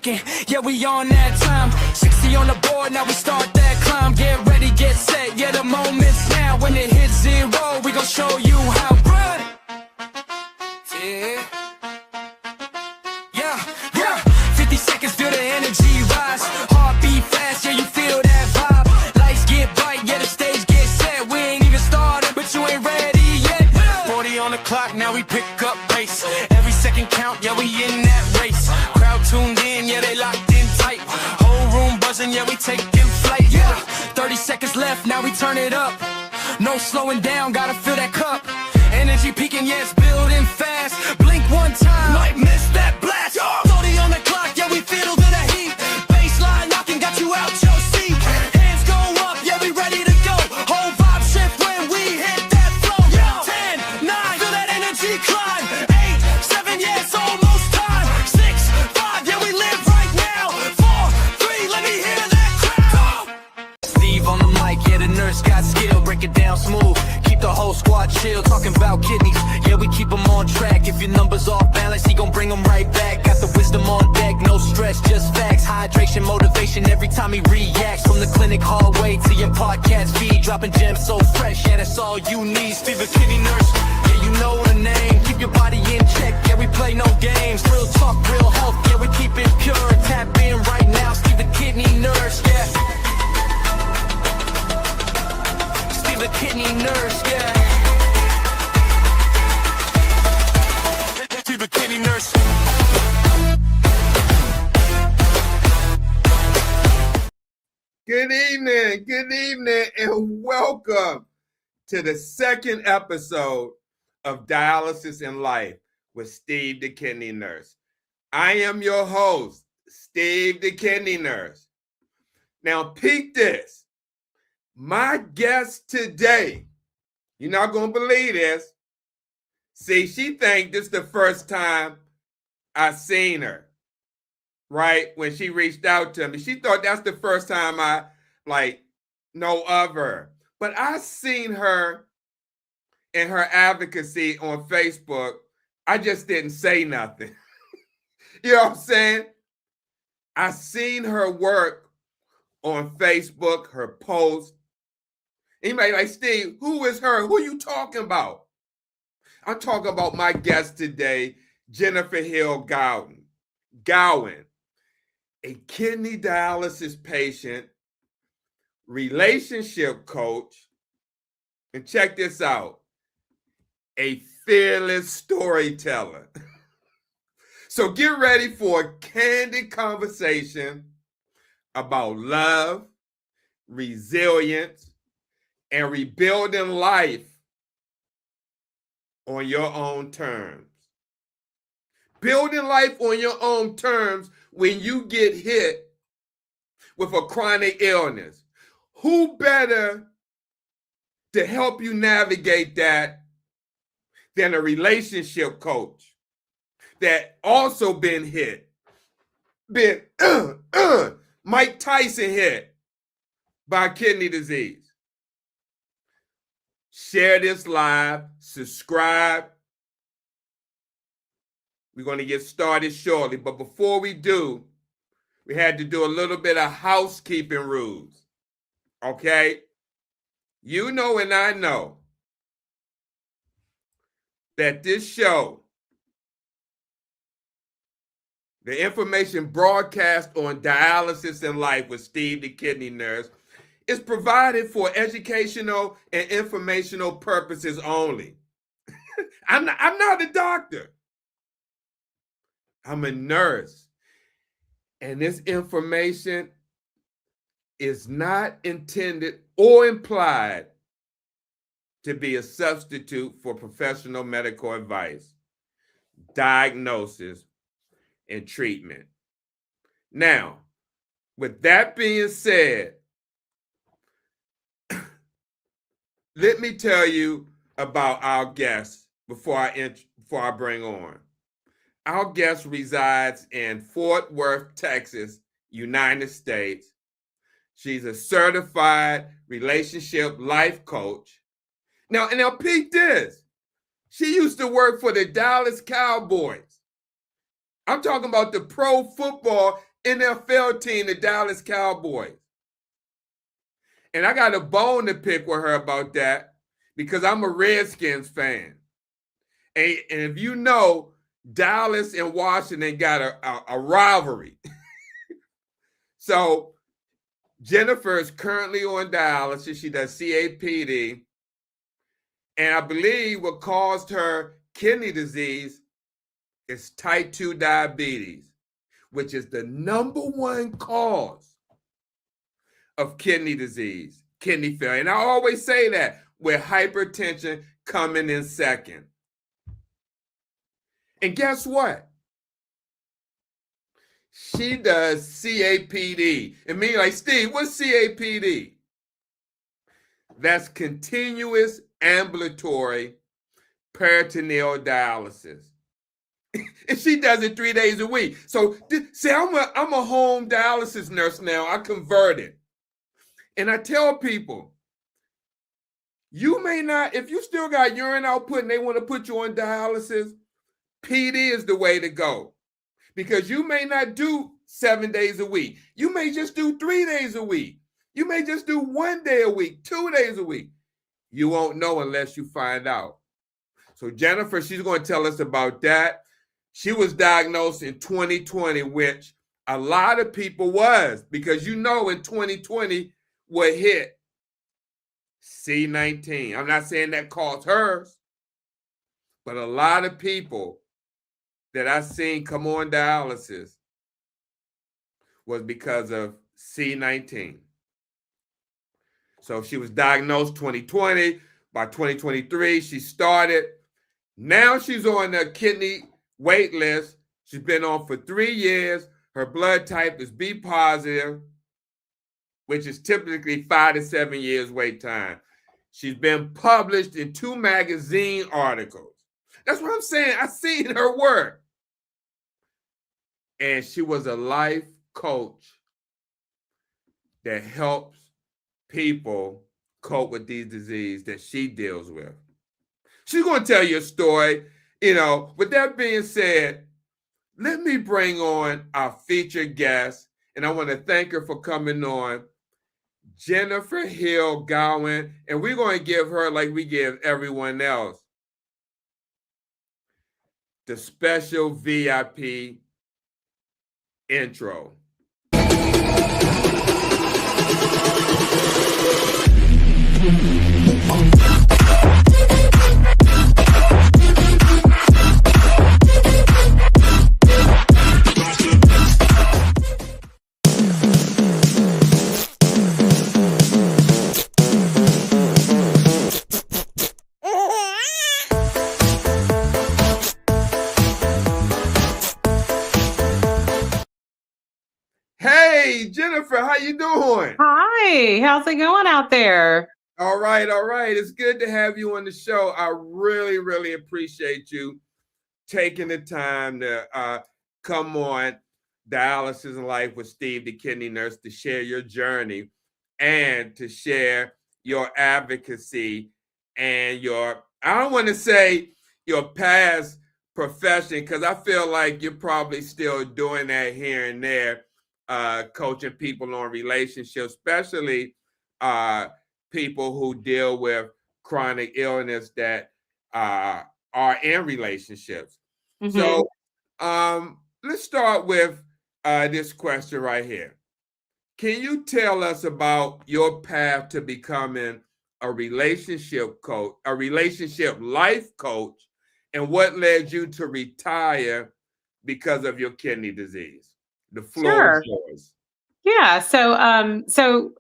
Yeah, we on that time. 60 on the board, now we start that climb. Get ready, get set, yeah, the moment's now. When it hits zero, we gon' show you how. Run! Yeah. 50 seconds, feel the energy rise. Heartbeat fast, yeah, you feel that vibe. Lights get bright, yeah, the stage gets set. We ain't even started, but you ain't ready yet. 40 on the clock, now we pick up pace. Every second count, yeah, we in that race. Crowd tuned in, yeah, they locked in tight. Whole room buzzing, yeah, we taking flight. Yeah, 30 seconds left, now we turn it up. No slowing down, gotta fill that cup. Energy peaking, yeah, it's building fast. Blink one time, might miss that blast. 30 on the clock, yeah, we feel to the heat. Baseline knocking, got you out your seat. Hands go up, yeah, we ready to go. Whole vibe shift when we hit that flow. 10, 9, feel that energy climb. 8, 7, yeah, it's almost time. 6, 5, yeah, we live right now. 4, 3, let me hear that crowd. Steve on the mic, yeah, the nurse got skill. Break it down smooth, keep the whole squad chill. Talking about kidneys, yeah, we keep them on track. If your number's off balance, he gon' bring them right back. Got the wisdom on deck, no stress, just facts. Hydration, motivation, every time he reacts. From the clinic hallway to your podcast feed, dropping gems so fresh, yeah, that's all you need. Steve, a kidney nurse, yeah, you know the name. Keep your body in check, yeah, we play no games. Real talk, real health, yeah, we keep it pure. Tap in right now, Steve, the kidney nurse, yeah. Steve, the kidney nurse, yeah. Steve, the kidney nurse. Good evening, and welcome to the second episode of Dialysis in Life with Steve, the kidney nurse. I am your host, Steve, the kidney nurse. Now, peek this. My guest today, you're not going to believe this. See, she think this is the first time I seen her, right? When she reached out to me. She thought that's the first time I, know of her. But I seen her in her advocacy on Facebook. I just didn't say nothing. You know what I'm saying? I seen her work on Facebook, her post. Anybody like, Steve, who is her? Who are you talking about? I'm talking about my guest today, Jennifer Hill Gowan, a kidney dialysis patient, relationship coach, and check this out, a fearless storyteller. So get ready for a candid conversation about love, resilience, and rebuilding life on your own terms. Building life on your own terms when you get hit with a chronic illness. Who better to help you navigate that than a relationship coach that also been hit? Mike Tyson hit by kidney disease. Share this live, subscribe. We're going to get started shortly. But before we do, we had to do a little bit of housekeeping rules. Okay? You know and I know that this show, the information broadcast on Dialysis in Life with Steve, the kidney nurse, is provided for educational and informational purposes only. I'm not a doctor. I'm a nurse. And this information is not intended or implied to be a substitute for professional medical advice, diagnosis, and treatment. Now, with that being said, let me tell you about our guest before I bring on. Our guest resides in Fort Worth, Texas, United States. She's a certified relationship life coach. Now peep this. She used to work for the Dallas Cowboys. I'm talking about the Pro Football NFL team, the Dallas Cowboys. And I got a bone to pick with her about that because I'm a Redskins fan. And if you know, Dallas and Washington got a rivalry. So Jennifer is currently on dialysis. She does CAPD. And I believe what caused her kidney disease is type 2 diabetes, which is the #1 cause of kidney disease, kidney failure. And I always say that, with hypertension coming in second. And guess what? She does CAPD. And me like, Steve, what's CAPD? That's continuous ambulatory peritoneal dialysis. And she does it 3 days a week. So see, I'm a home dialysis nurse now. I converted. And I tell people, you may not, if you still got urine output and they want to put you on dialysis, PD is the way to go. Because you may not do 7 days a week. You may just do 3 days a week. You may just do 1 day a week, 2 days a week. You won't know unless you find out. So Jennifer, she's going to tell us about that. She was diagnosed in 2020, which a lot of people was, because you know in 2020 what hit? C19. I'm not saying that caused hers, but a lot of people that I've seen come on dialysis was because of C19. So she was diagnosed 2020. By 2023, she started. Now she's on the kidney wait list. She's been on for 3 years. Her blood type is B positive, which is typically 5 to 7 years wait time. She's been published in 2 magazine articles. That's what I'm saying. I've seen her work. And she was a life coach that helps people cope with these diseases that she deals with. She's going to tell you a story. With that being said, let me bring on our featured guest, and I want to thank her for coming on, Jennifer Hill Gowan, and we're going to give her, like we give everyone else, the special VIP intro. Hey, Jennifer, how you doing? Hi, how's it going out there? All right. It's good to have you on the show. I really, really appreciate you taking the time to come on Dialysis in Life with Steve, the kidney nurse, to share your journey and to share your advocacy and I don't want to say your past profession, because I feel like you're probably still doing that here and there, coaching people on relationships, especially people who deal with chronic illness that are in relationships. Mm-hmm. So let's start with this question right here. Can you tell us about your path to becoming a relationship coach, a relationship life coach, and what led you to retire because of your kidney disease? The floor is yours. Yeah. So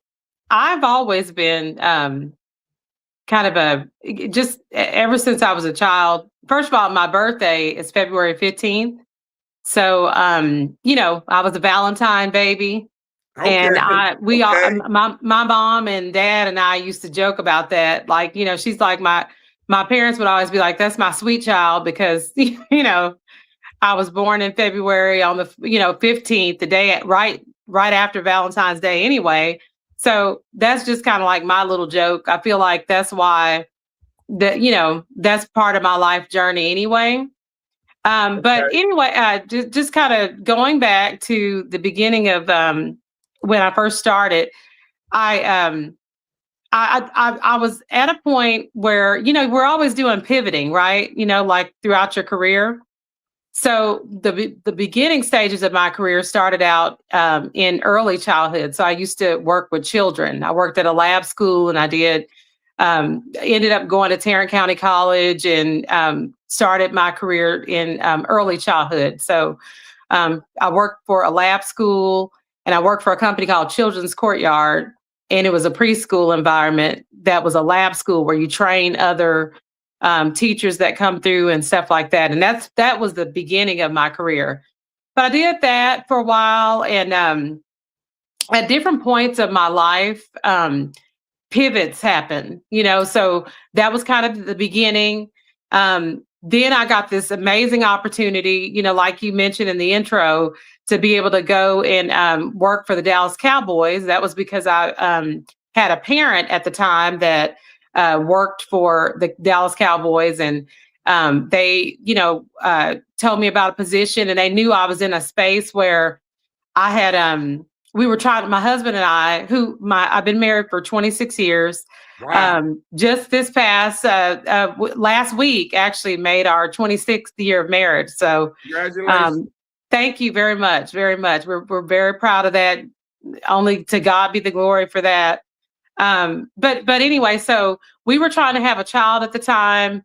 I've always been kind of just ever since I was a child. First of all, my birthday is February 15th. So, I was a Valentine baby. Okay. And my mom and dad and I used to joke about that. Like, she's like, my parents would always be like, that's my sweet child, because, I was born in February on the, 15th, the day right after Valentine's Day anyway. So that's just kind of like my little joke. I feel like that's why that's part of my life journey anyway. But anyway, just kind of going back to the beginning of when I first started, I I was at a point where, we're always doing pivoting, right? Like throughout your career. So the beginning stages of my career started out in early childhood. So I used to work with children. I worked at a lab school, and I did ended up going to Tarrant County College, and started my career in early childhood. So I worked for a lab school, and I worked for a company called Children's Courtyard, and it was a preschool environment that was a lab school where you train other teachers that come through and stuff like that. And that was the beginning of my career. But I did that for a while, and at different points of my life, pivots happen. So that was kind of the beginning. Then I got this amazing opportunity, like you mentioned in the intro, to be able to go and work for the Dallas Cowboys. That was because I had a parent at the time that worked for the Dallas Cowboys, and they, told me about a position, and they knew I was in a space where I had, we were trying, my husband and I, I've been married for 26 years. Wow. Just this past, last week, actually made our 26th year of marriage. So, Congratulations. thank you very much, very much. We're very proud of that. Only to God be the glory for that. But anyway, so we were trying to have a child at the time.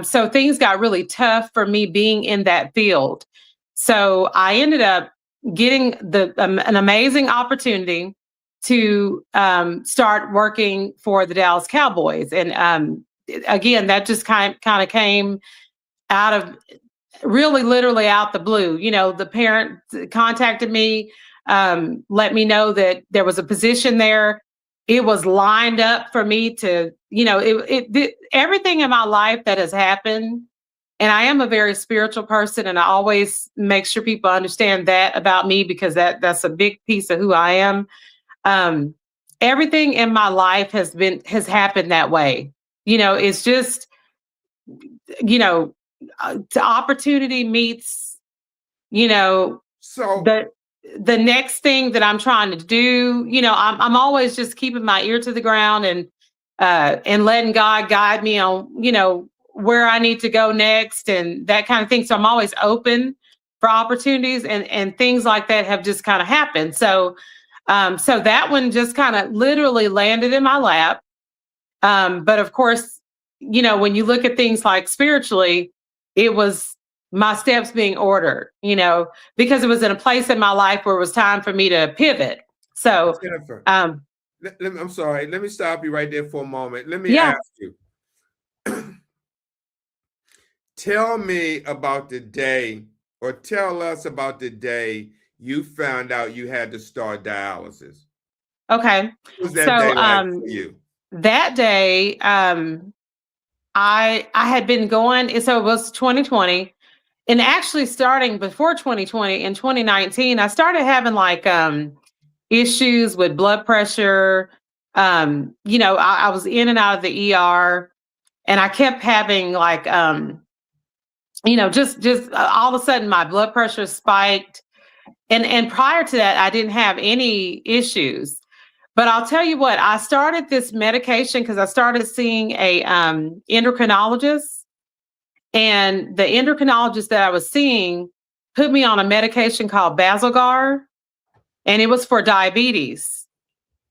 So things got really tough for me being in that field. So I ended up getting an amazing opportunity to start working for the Dallas Cowboys. And again, that just kind of came out of really literally out the blue. The parent contacted me, let me know that there was a position there. It was lined up for me to, everything in my life that has happened. And I am a very spiritual person, and I always make sure people understand that about me, because that's a big piece of who I am. Everything in my life has happened that way. It's just, the opportunity meets, So the next thing that I'm trying to do. I'm always just keeping my ear to the ground, and letting God guide me on, where I need to go next, and that kind of thing. So I'm always open for opportunities, and things like that have just kind of happened. So that one just kind of literally landed in my lap. But of course, when you look at things like spiritually, it was my steps being ordered, because it was in a place in my life where it was time for me to pivot. So, Jennifer, um, I'm sorry. Let me stop you right there for a moment. Let me yeah, ask you. Tell me about the day, or tell us about the day you found out you had to start dialysis. okay. What was that So, day like for you? that day, I had been going, so it was 2020, and actually starting before 2020 in 2019, I started having like issues with blood pressure. I was in and out of the ER, and I kept having like just all of a sudden my blood pressure spiked. And prior to that, I didn't have any issues. But I'll tell you what, I started this medication because I started seeing a endocrinologist, and the endocrinologist that I was seeing put me on a medication called Basaglar, and it was for diabetes.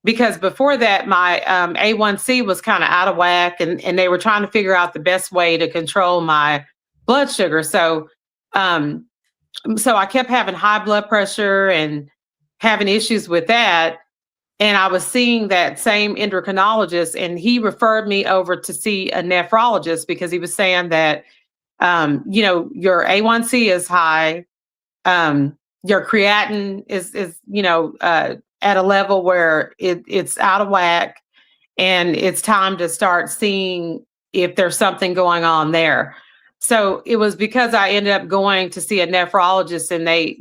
Because before that, my A1C was kind of out of whack, and they were trying to figure out the best way to control my blood sugar. So I kept having high blood pressure and having issues with that. And I was seeing that same endocrinologist, and he referred me over to see a nephrologist because he was saying that, your A1C is high, your creatinine is at a level where it's out of whack, and it's time to start seeing if there's something going on there. So it was because I ended up going to see a nephrologist, and they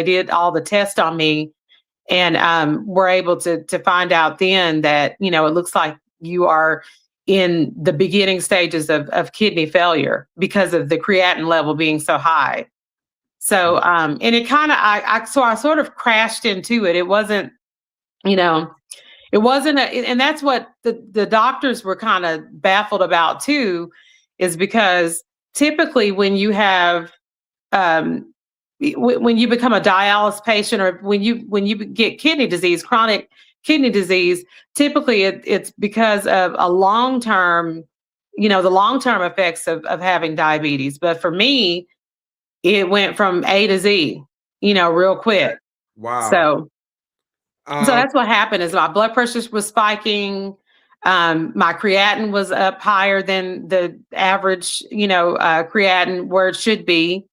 did all the tests on me, and were able to find out then that, it looks like you are in the beginning stages of kidney failure because of the creatinine level being so high. So, and it kind of, so I sort of crashed into it. It wasn't, you know, it wasn't, and that's what the doctors were kind of baffled about too, is because typically when you have, when you become a dialysis patient, or when you get kidney disease, chronic kidney disease, typically it's because of a long term, the long term effects of having diabetes. But for me, it went from A to Z, real quick. Wow. So that's what happened is my blood pressure was spiking. My creatinine was up higher than the average, creatinine where it should be.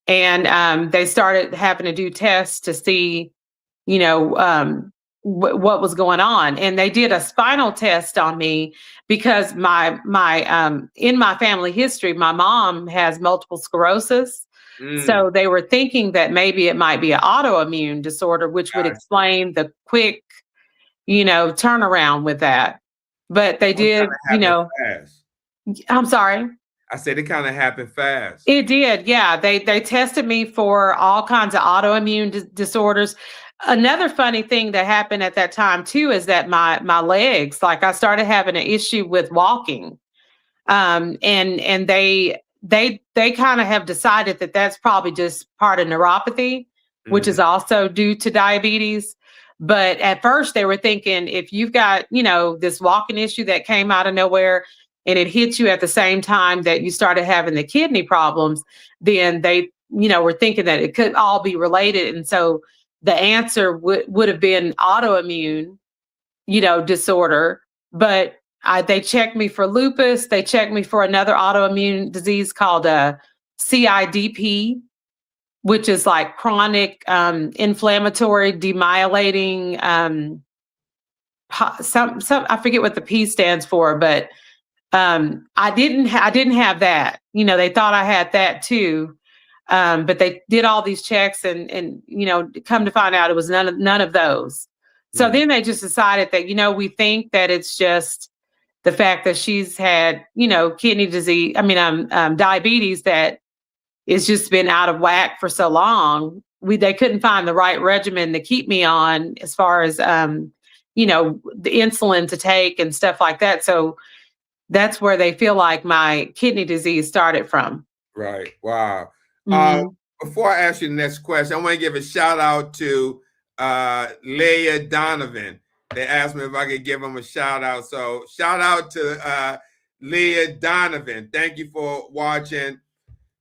And they started having to do tests to see, what was going on. And they did a spinal test on me because my in my family history, my mom has multiple sclerosis. So they were thinking that maybe it might be an autoimmune disorder, which would explain the quick, turnaround with that. But they did, fast. I'm sorry. I said it kind of happened fast. It did, yeah. They tested me for all kinds of autoimmune disorders. Another funny thing that happened at that time too is that my legs, like I started having an issue with walking, and they kind of have decided that that's probably just part of neuropathy, which is also due to diabetes. But at first they were thinking if you've got, this walking issue that came out of nowhere and it hit you at the same time that you started having the kidney problems, then they, were thinking that it could all be related. And so the answer would have been autoimmune, disorder. But they checked me for lupus. They checked me for another autoimmune disease called CIDP, which is like chronic inflammatory demyelinating. Some I forget what the P stands for, but I didn't have that. They thought I had that too. But they did all these checks and come to find out it was none of those. So then they just decided that, we think that it's just the fact that she's had, kidney disease, diabetes that it's just been out of whack for so long. They couldn't find the right regimen to keep me on as far as, the insulin to take and stuff like that. So that's where they feel like my kidney disease started from. Right. Wow. Mhm. Before I ask you the next question, I want to give a shout out to Leah Donovan. They asked me if I could give them a shout out. So shout out to Leah Donovan. Thank you for watching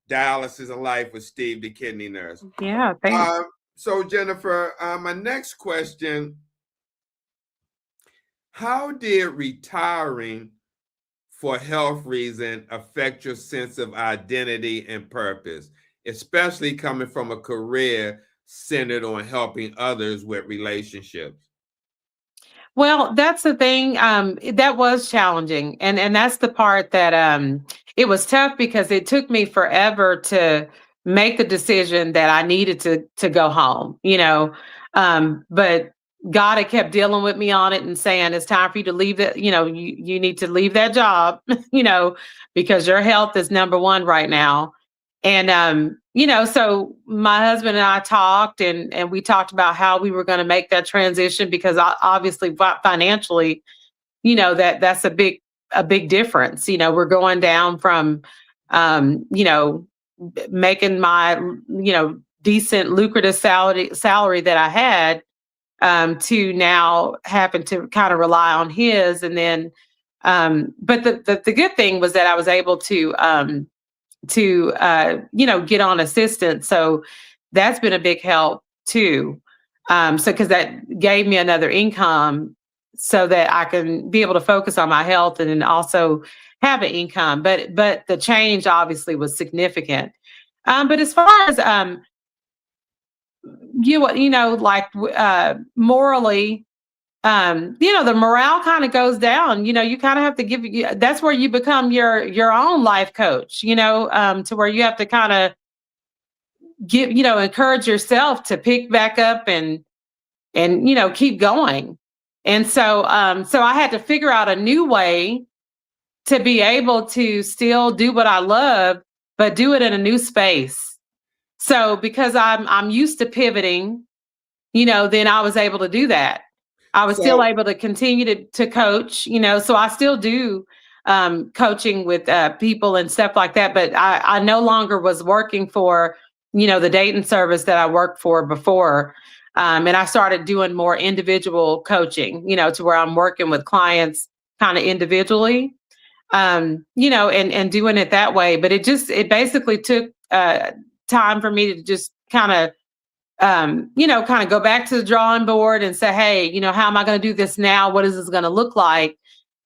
Dialysis in Life with Steve, the kidney nurse. Yeah, thanks. So Jennifer, my next question, how did retiring for health reason affect your sense of identity and purpose, especially coming from a career centered on helping others with relationships? Well, that's the thing. That was challenging. And that's the part that it was tough because it took me forever to make the decision that I needed to go home, but God had kept dealing with me on it and saying, it's time for you to leave that, you need to leave that job, because your health is number one right now. And, so my husband and I talked and we talked about how we were going to make that transition because obviously financially, that's a big difference. We're going down from, making my, decent lucrative salary that I had, to now having to kind of rely on his. And then, but the good thing was that I was able to get on assistance. So that's been a big help too. So because that gave me another income so that I can be able to focus on my health and then also have an income. But the change obviously was significant. But as far as morally, the morale kind of goes down. You kind of have to that's where you become your own life coach, to where you have to kind of encourage yourself to pick back up and keep going. And so I had to figure out a new way to be able to still do what I love, but do it in a new space. So because I'm used to pivoting, then I was able to do that. I was still So able to continue to coach, so I still do coaching with people and stuff like that. But I no longer was working for, the dating service that I worked for before. And I started doing more individual coaching, to where I'm working with clients kind of individually, and doing it that way. But it basically took time for me to just kind of go back to the drawing board and say, hey, how am I going to do this now? What is this going to look like?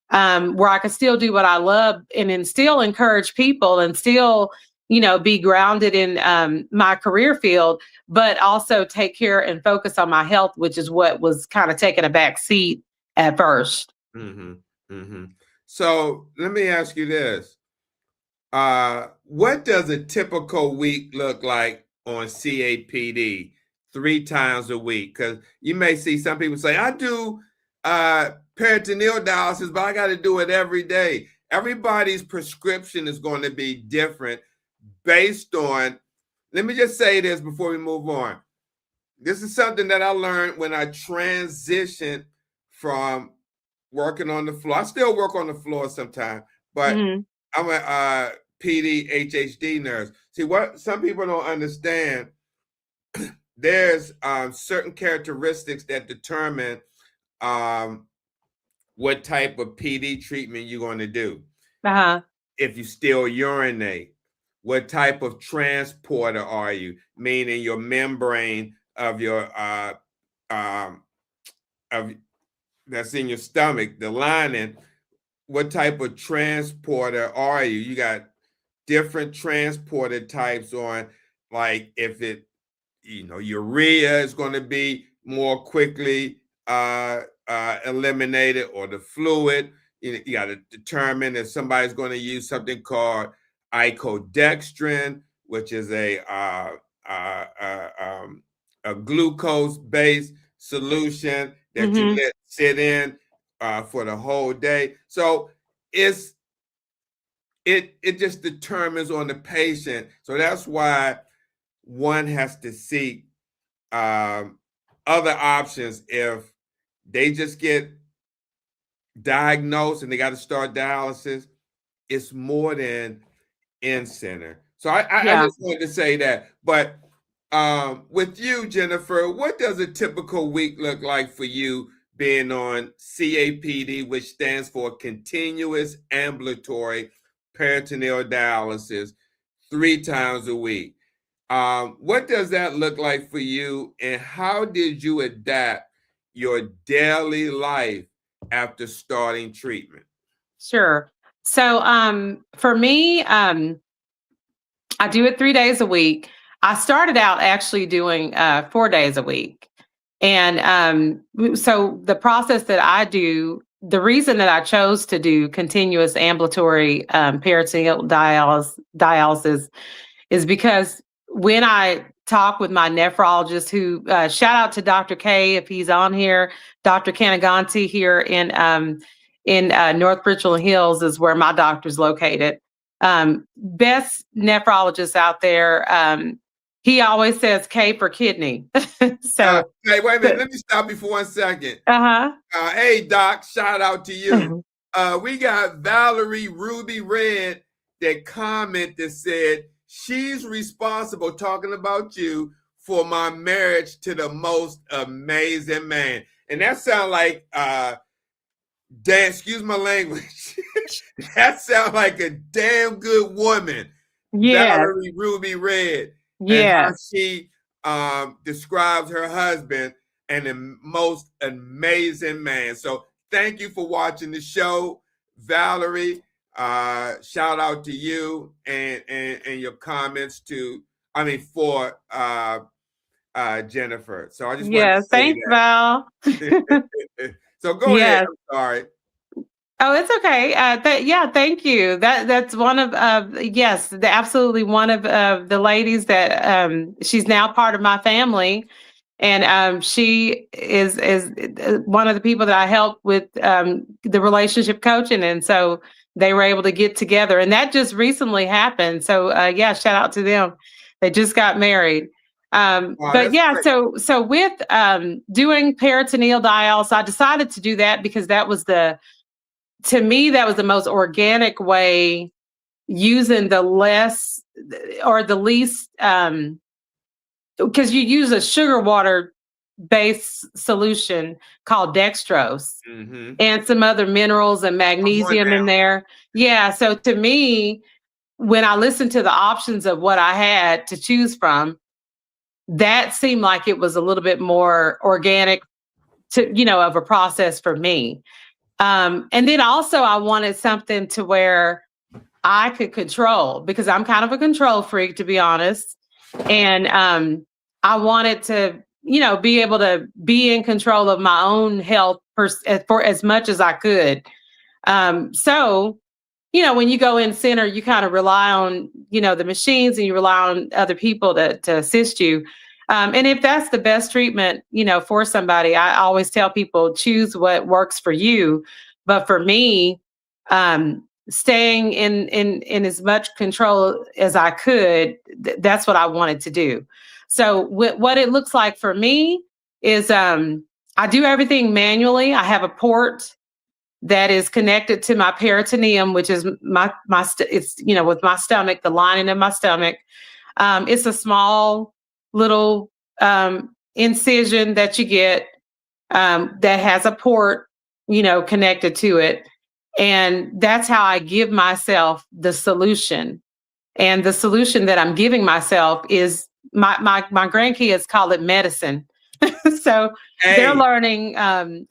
Where I can still do what I love and then still encourage people and still, be grounded in my career field, but also take care and focus on my health, which is what was kind of taking a back seat at first. hmm hmm So let me ask you this. What does a typical week look like on CAPD 3 times a week? Because you may see some people say, I do peritoneal dialysis, but I got to do it every day. Everybody's prescription is going to be different based on, let me just say this before we move on. This is something that I learned when I transitioned from working on the floor. I still work on the floor sometimes, but I'm a PD HHD nurse. See, what some people don't understand, there's certain characteristics that determine what type of PD treatment you're going to do. If you still urinate, what type of transporter are you? Meaning your membrane of your of that's in your stomach, the lining. What type of transporter are you? You got different transporter types on, like if it, urea is going to be more quickly eliminated, or the fluid. You got to determine if somebody's going to use something called icodextrin, which is a glucose-based solution that you let sit in for the whole day. So it just determines on the patient. So that's why one has to seek other options if they just get diagnosed and they got to start dialysis. It's more than in center. So I just wanted to say that. But with you, Jennifer, what does a typical week look like for you being on CAPD, which stands for continuous ambulatory peritoneal dialysis 3 times a week? What does that look like for you, and how did you adapt your daily life after starting treatment? Sure. So for me, I do it 3 days a week. I started out actually doing 4 days a week. And so the process that I do, the reason that I chose to do continuous ambulatory peritoneal dialysis is because when I talk with my nephrologist, who shout out to Dr. K if he's on here, Dr. Kanaganti here in North Richland Hills is where my doctor's located. Best nephrologist out there. He always says K for kidney. So hey, wait a minute. Let me stop you for 1 second. Hey, Doc, shout out to you. We got Valerie Ruby Red that commented, said, she's responsible, talking about you, for my marriage to the most amazing man. And that sounds like, excuse my language, that sounds like a damn good woman. Valerie Ruby Red. And how she describes her husband and the most amazing man. So thank you for watching the show, Valerie. Shout out to you and your comments for Jennifer. So I just want to say thanks, Val. So go ahead. I'm sorry. Oh, it's okay. Thank you. That's one of absolutely one of the ladies that she's now part of my family, and she is one of the people that I help with the relationship coaching, and so they were able to get together, and that just recently happened. So yeah, shout out to them. They just got married. Oh, But that's yeah, great. so with doing peritoneal dialysis, I decided to do that because to me, that was the most organic way, using the less or the least, because you use a sugar water based solution called dextrose Mm-hmm. and some other minerals and Come on magnesium in now. there. Yeah. So to me, when I listened to the options of what I had to choose from, that seemed like it was a little bit more organic of a process for me. And then also I wanted something to where I could control, because I'm kind of a control freak, to be honest. And I wanted to, be able to be in control of my own health for as much as I could. So, when you go in center, you kind of rely on, the machines, and you rely on other people to assist you. And if that's the best treatment, for somebody, I always tell people, choose what works for you. But for me, staying in as much control as I could, that's what I wanted to do. So what it looks like for me is, I do everything manually. I have a port that is connected to my peritoneum, which is it's with my stomach, the lining of my stomach. It's a small little incision that you get, that has a port, connected to it, and that's how I give myself the solution. And the solution that I'm giving myself is my grandkids call it medicine. So they're Hey, learning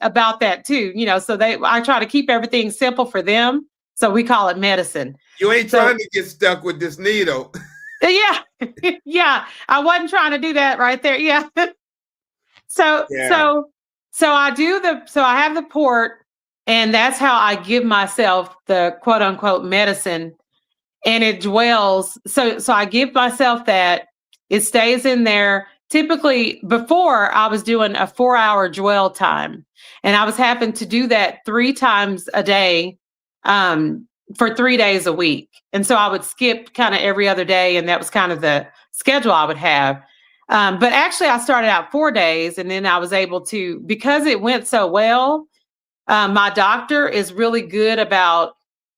about that too, so I try to keep everything simple for them. So we call it medicine. you ain't So trying to get stuck with this needle. yeah, yeah, I wasn't trying to do that right there. Yeah. So Yeah. so so I have the port, and that's how I give myself the quote unquote medicine, and it dwells. So I give myself that. It stays in there. Typically, before I was doing a 4-hour dwell time, and I was having to do that 3 times a day, for 3 days a week. And so I would skip kind of every other day, and that was kind of the schedule I would have. But actually, I started out 4 days, and then I was able to, because it went so well. My doctor is really good about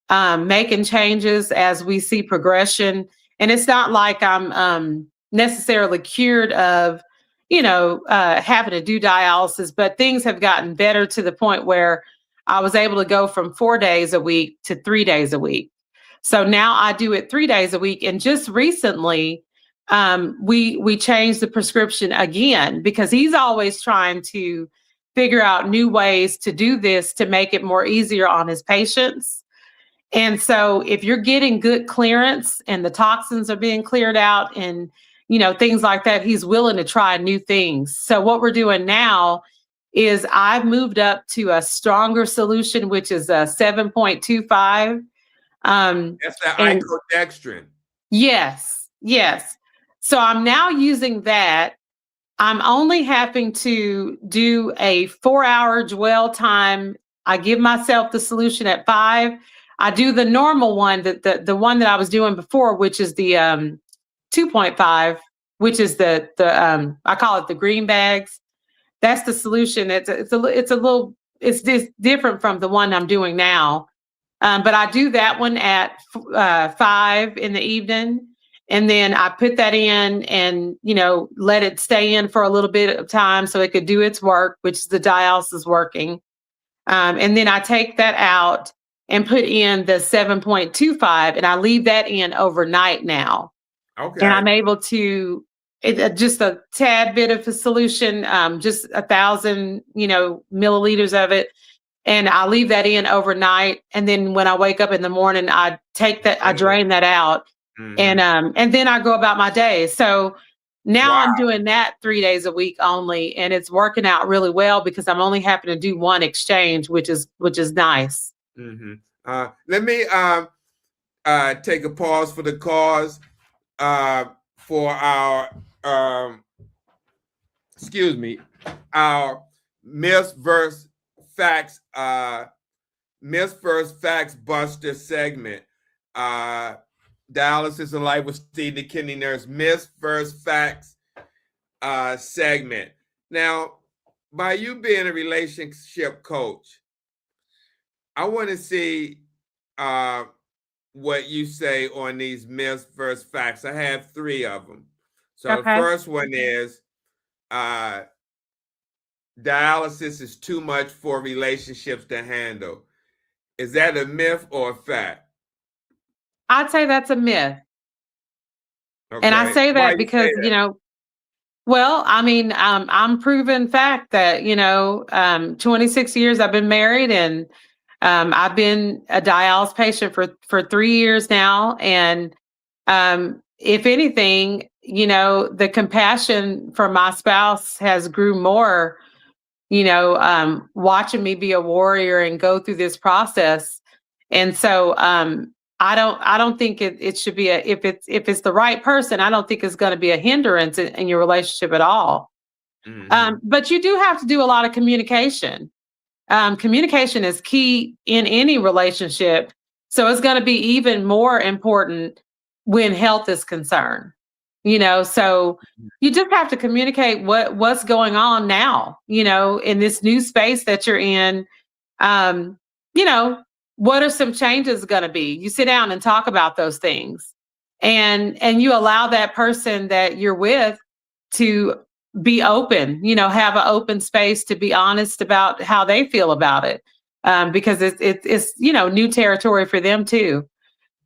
making changes as we see progression. And it's not like I'm necessarily cured of, having to do dialysis, but things have gotten better to the point where I was able to go from 4 days a week to 3 days a week. So now I do it 3 days a week. And just recently, we changed the prescription again, because he's always trying to figure out new ways to do this to make it more easier on his patients. And so if you're getting good clearance and the toxins are being cleared out, and things like that, he's willing to try new things. So what we're doing now is I've moved up to a stronger solution, which is a 7.25. That's the And icodextrin. yes, yes. So I'm now using that. I'm only having to do a 4-hour dwell time. I give myself the solution at 5. I do the normal one, the one that I was doing before, which is the 2.5, which is the I call it the green bags. That's the solution. It's just different from the one I'm doing now. But I do that one at 5 in the evening. And then I put that in and, let it stay in for a little bit of time so it could do its work, which is the dialysis working. And then I take that out and put in the 7.25, and I leave that in overnight now. And Okay. I'm able to, just a tad bit of a solution, just 1,000, milliliters of it. And I leave that in overnight. And then when I wake up in the morning, I take that, I drain that out. Mm-hmm. And then I go about my day. So now Wow. I'm doing that 3 days a week only, and it's working out really well because I'm only having to do one exchange, which is nice. Mm-hmm. Let me take a pause for the cause, for our excuse me, our myths versus facts Myth First Facts Buster segment. Dialysis and Life with Steve, the kidney nurse. Myth First Facts segment. Now, by you being a relationship coach, I want to see what you say on these myths versus facts. I have 3 of them. So the first one is dialysis is too much for relationships to handle. Is that a myth or a fact? I'd say that's a myth. Okay. And I say Why that because, say that? Well, I mean, I'm proven fact that, 26 years I've been married, and I've been a dialysis patient for 3 years now. And if anything, the compassion for my spouse has grew more, watching me be a warrior and go through this process. And so I don't think it should be if it's the right person, I don't think it's going to be a hindrance in your relationship at all. Mhm. But you do have to do a lot of communication. Communication is key in any relationship. So it's going to be even more important when health is concerned. So you just have to communicate what's going on now, in this new space that you're in. Um, you know, what are some changes going to be? You sit down and talk about those things, and you allow that person that you're with to be open, have an open space to be honest about how they feel about it. Because it's new territory for them too.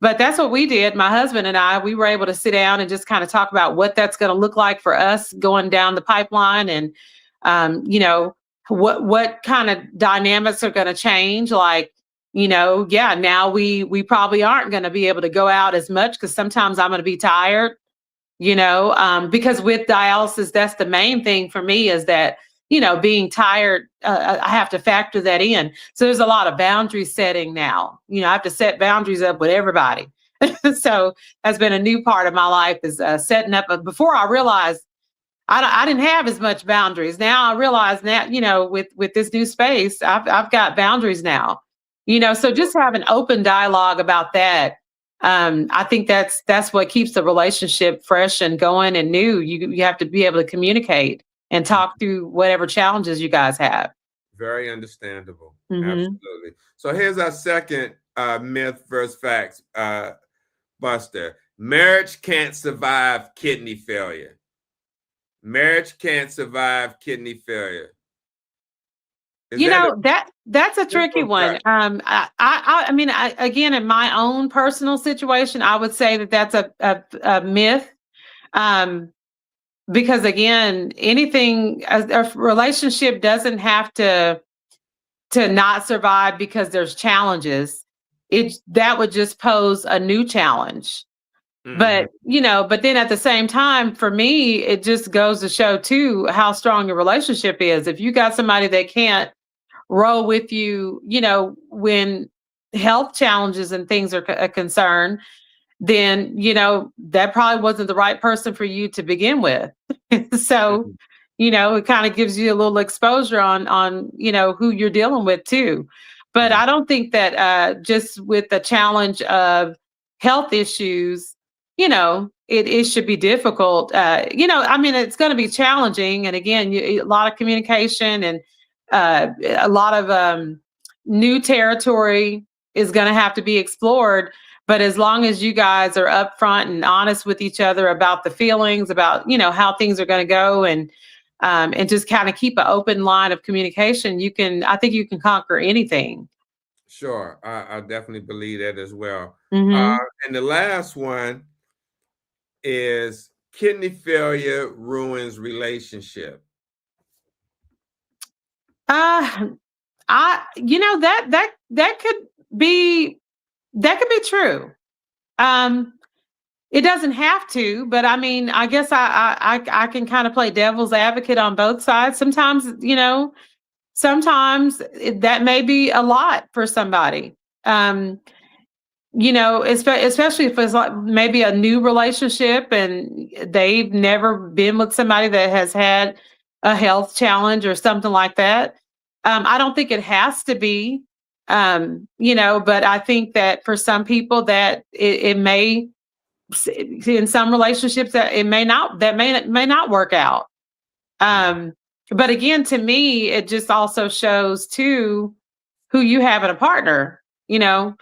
But that's what we did. My husband and I, we were able to sit down and just kind of talk about what that's going to look like for us going down the pipeline, and what kind of dynamics are going to change. Like, now we probably aren't going to be able to go out as much because sometimes I'm going to be tired. Because with dialysis, that's the main thing for me, is that, being tired, I have to factor that in. So there's a lot of boundary setting now. I have to set boundaries up with everybody. So that's been a new part of my life, is setting up. Before I realized I didn't have as much boundaries. Now I realize that, with this new space, I've got boundaries now. So just have an open dialogue about that. I think that's what keeps the relationship fresh and going and new. You have to be able to communicate and talk through whatever challenges you guys have. Very understandable. Mm-hmm. Absolutely. So here's our second myth versus facts, Buster. Marriage can't survive kidney failure. Marriage can't survive kidney failure. That's a tricky one. I mean, again, in my own personal situation, I would say that that's a myth. Because again, a relationship doesn't have to not survive because there's challenges. That would just pose a new challenge. But then at the same time, for me, it just goes to show too how strong your relationship is. If you got somebody that can't roll with you, when health challenges and things are a concern, then, that probably wasn't the right person for you to begin with. So, it kind of gives you a little exposure on, who you're dealing with too. But I don't think that just with the challenge of health issues, it should be difficult. I mean, it's going to be challenging. And again, a lot of communication and a lot of new territory is going to have to be explored. But as long as you guys are upfront and honest with each other about the feelings, about, how things are going to go, and just kind of keep an open line of communication, I think you can conquer anything. Sure. I definitely believe that as well. Mm-hmm. And the last one is kidney failure ruins relationship. That could be true. It doesn't have to, but I mean, I guess I can kind of play devil's advocate on both sides. Sometimes, that may be a lot for somebody. Especially if it's like maybe a new relationship and they've never been with somebody that has had a health challenge or something like that. I don't think it has to be. But I think that for some people that it may, in some relationships that it may not, that may not work out. Um, but again, to me, it just also shows too who you have in a partner, you know.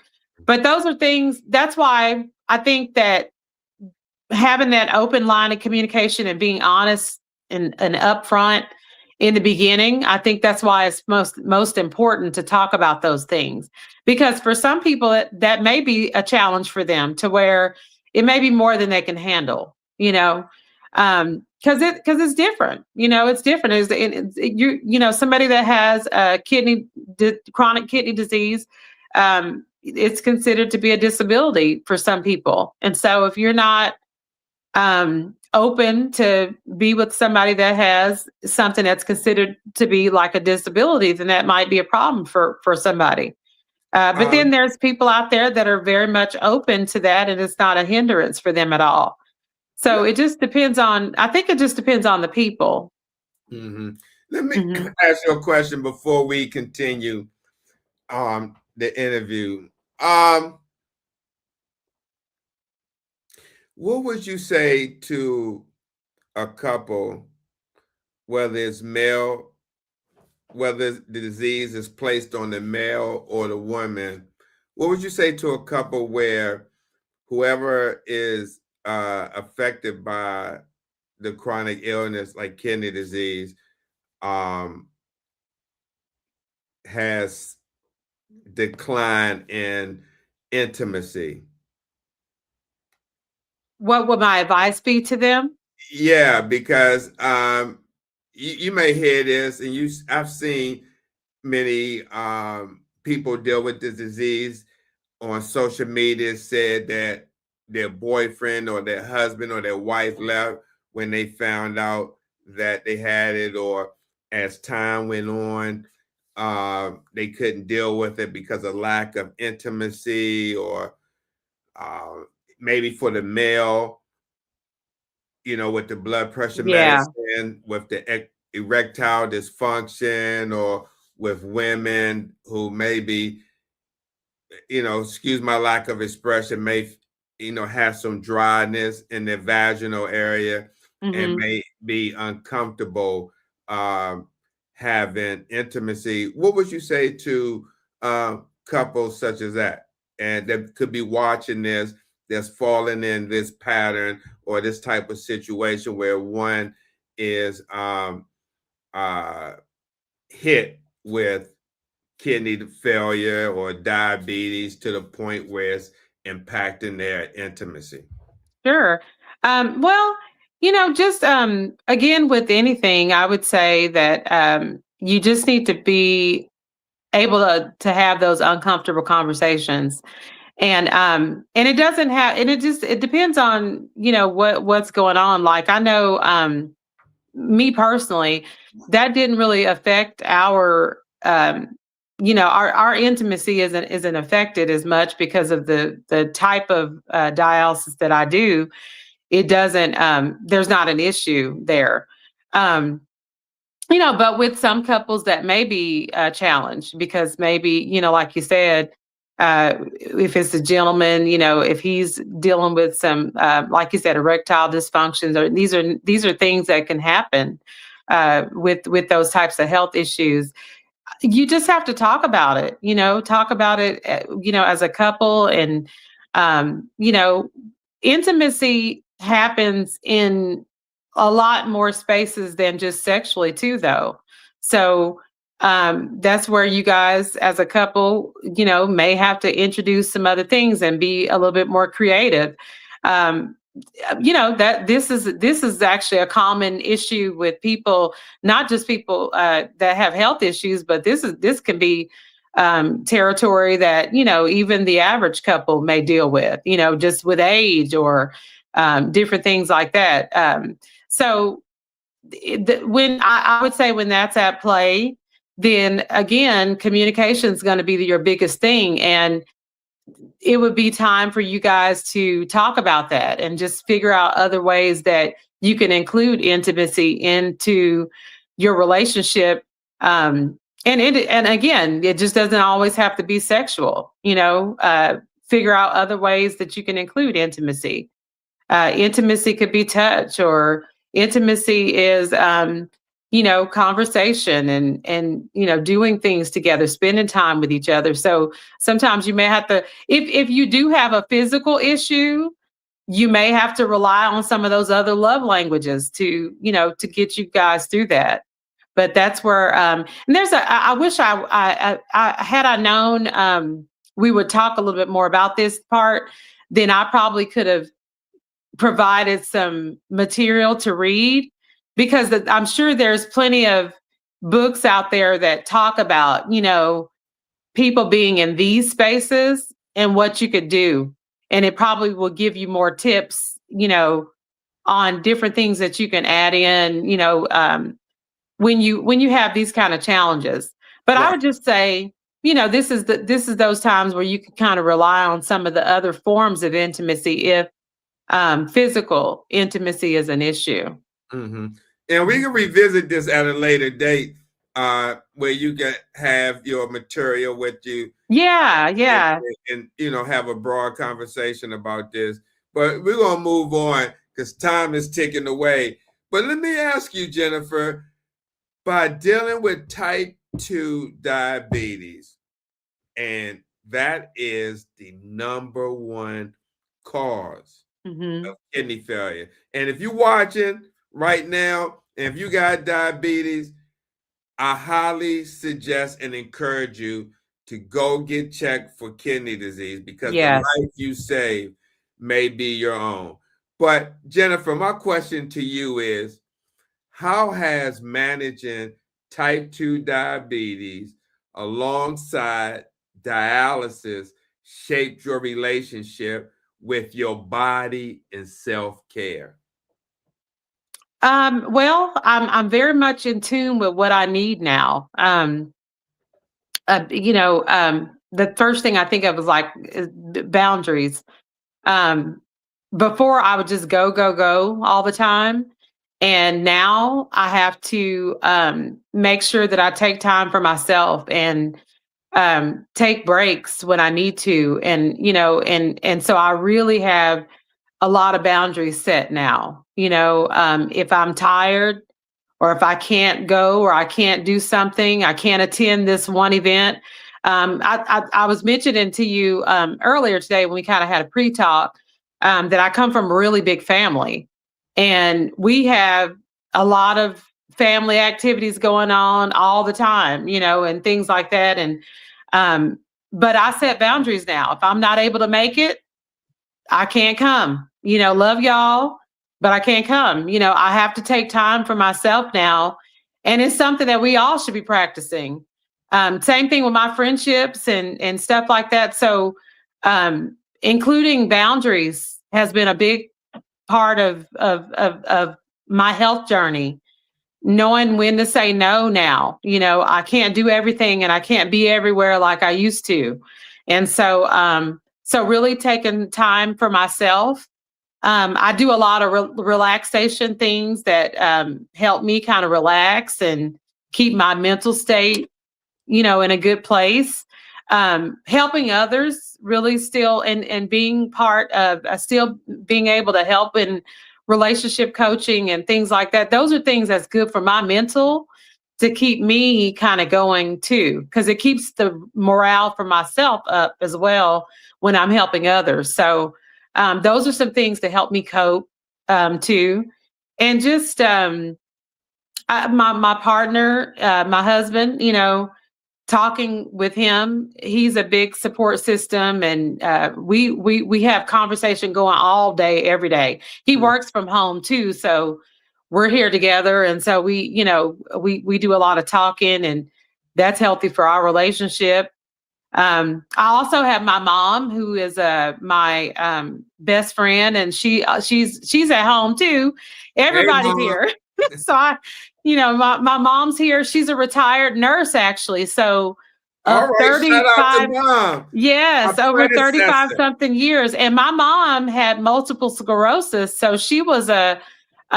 But those are things, that's why I think that having that open line of communication and being honest and upfront in the beginning, I think that's why it's most important to talk about those things. Because for some people that may be a challenge for them, to where it may be more than they can handle, because it's different. It's different. Somebody that has a chronic kidney disease, it's considered to be a disability for some people. And so if you're not open to be with somebody that has something that's considered to be like a disability, then that might be a problem for somebody. But then there's people out there that are very much open to that, and it's not a hindrance for them at all. So it just depends on, I think it just depends on the people. Mm-hmm. Let me ask you a question before we continue the interview. What would you say to a couple, whether the disease is placed on the male or the woman? What would you say to a couple where whoever is affected by the chronic illness like kidney disease has decline in intimacy? What would my advice be to them? Yeah, because you may hear this, and I've seen many people deal with this disease on social media said that their boyfriend or their husband or their wife left when they found out that they had it, or as time went on, they couldn't deal with it because of lack of intimacy, or maybe for the male, with the blood pressure medicine, with the erectile dysfunction, or with women who maybe, excuse my lack of expression, may, have some dryness in their vaginal area and may be uncomfortable having intimacy. What would you say to couples such as that, and that could be watching this, that's falling in this pattern or this type of situation where one is hit with kidney failure or diabetes to the point where it's impacting their intimacy? Sure. Well, just again, with anything, I would say that you just need to be able to have those uncomfortable conversations. And it doesn't have, and it depends on, what's going on. Like, I know, me personally, that didn't really affect our intimacy isn't affected as much because of the type of dialysis that I do. It doesn't, there's not an issue there. But with some couples that may be challenged, because maybe, like you said, if it's a gentleman, if he's dealing with some, like you said, erectile dysfunctions, or these are things that can happen with those types of health issues. You just have to talk about it, as a couple. And, intimacy happens in a lot more spaces than just sexually too, though. So that's where you guys as a couple, may have to introduce some other things and be a little bit more creative. That this is actually a common issue with people, not just people that have health issues, but this can be territory that, even the average couple may deal with, just with age or different things like that. So when I would say when that's at play, then again, communication is going to be your biggest thing. And it would be time for you guys to talk about that and just figure out other ways that you can include intimacy into your relationship, And again, it just doesn't always have to be sexual, figure out other ways that you can include intimacy. Intimacy could be touch, or intimacy is, conversation and doing things together, spending time with each other. So sometimes you may have to, if you do have a physical issue, you may have to rely on some of those other love languages to get you guys through that. But that's where, and there's I wish I had I known, we would talk a little bit more about this part, then I probably could have provided some material to read, because I'm sure there's plenty of books out there that talk about, people being in these spaces and what you could do. And it probably will give you more tips, on different things that you can add in, when you have these kind of challenges. But I Right. would just say, this is those times where you can kind of rely on some of the other forms of intimacy if physical intimacy is an issue. Mm-hmm. And we can revisit this at a later date, where you can have your material with you. Yeah, yeah. And have a broad conversation about this. But we're gonna move on because time is ticking away. But let me ask you, Jennifer, by dealing with type 2 diabetes, and that is the number one cause Hmm. of kidney failure. And if you're watching right now, and if you got diabetes, I highly suggest and encourage you to go get checked for kidney disease, because the Yes. life you save may be your own. But Jennifer, my question to you is, how has managing type 2 diabetes alongside dialysis shaped your relationship with your body and self-care? Well, I'm very much in tune with what I need now. The first thing I think of is like boundaries. Um, Before I would just go, go, go all the time. And now I have to make sure that I take time for myself and take breaks when I need to. And so I really have a lot of boundaries set now. If I'm tired, or if I can't go, or I can't do something, I can't attend this one event. I was mentioning to you earlier today when we kind of had a pre-talk, that I come from a really big family, and we have a lot of family activities going on all the time, and things like that. And um, but I set boundaries now. If I'm not able to make it, I can't come. Love y'all, but I can't come. I have to take time for myself now. And it's something that we all should be practicing. Same thing with my friendships and stuff like that. So, including boundaries has been a big part of my health journey. Knowing when to say no now. I can't do everything and I can't be everywhere like I used to. And so really taking time for myself. I do a lot of relaxation things that help me kind of relax and keep my mental state, in a good place. Helping others really still, and being part of still being able to help in relationship coaching and things like that. Those are things that's good for my mental, to keep me kind of going too, because it keeps the morale for myself up as well when I'm helping others. So those are some things to help me cope too. And just my partner, my husband, talking with him, he's a big support system, and we have conversation going all day, every day. He works from home too, so we're here together, and so we do a lot of talking, and that's healthy for our relationship. I also have my mom, who is my best friend, and she's at home too. Hey, Everybody's Mom. here. So my mom's here. She's a retired nurse, actually. So All of right, shout out to 35, Mom. yes, My over 35 predecessor. something years. And my mom had multiple sclerosis. So she was a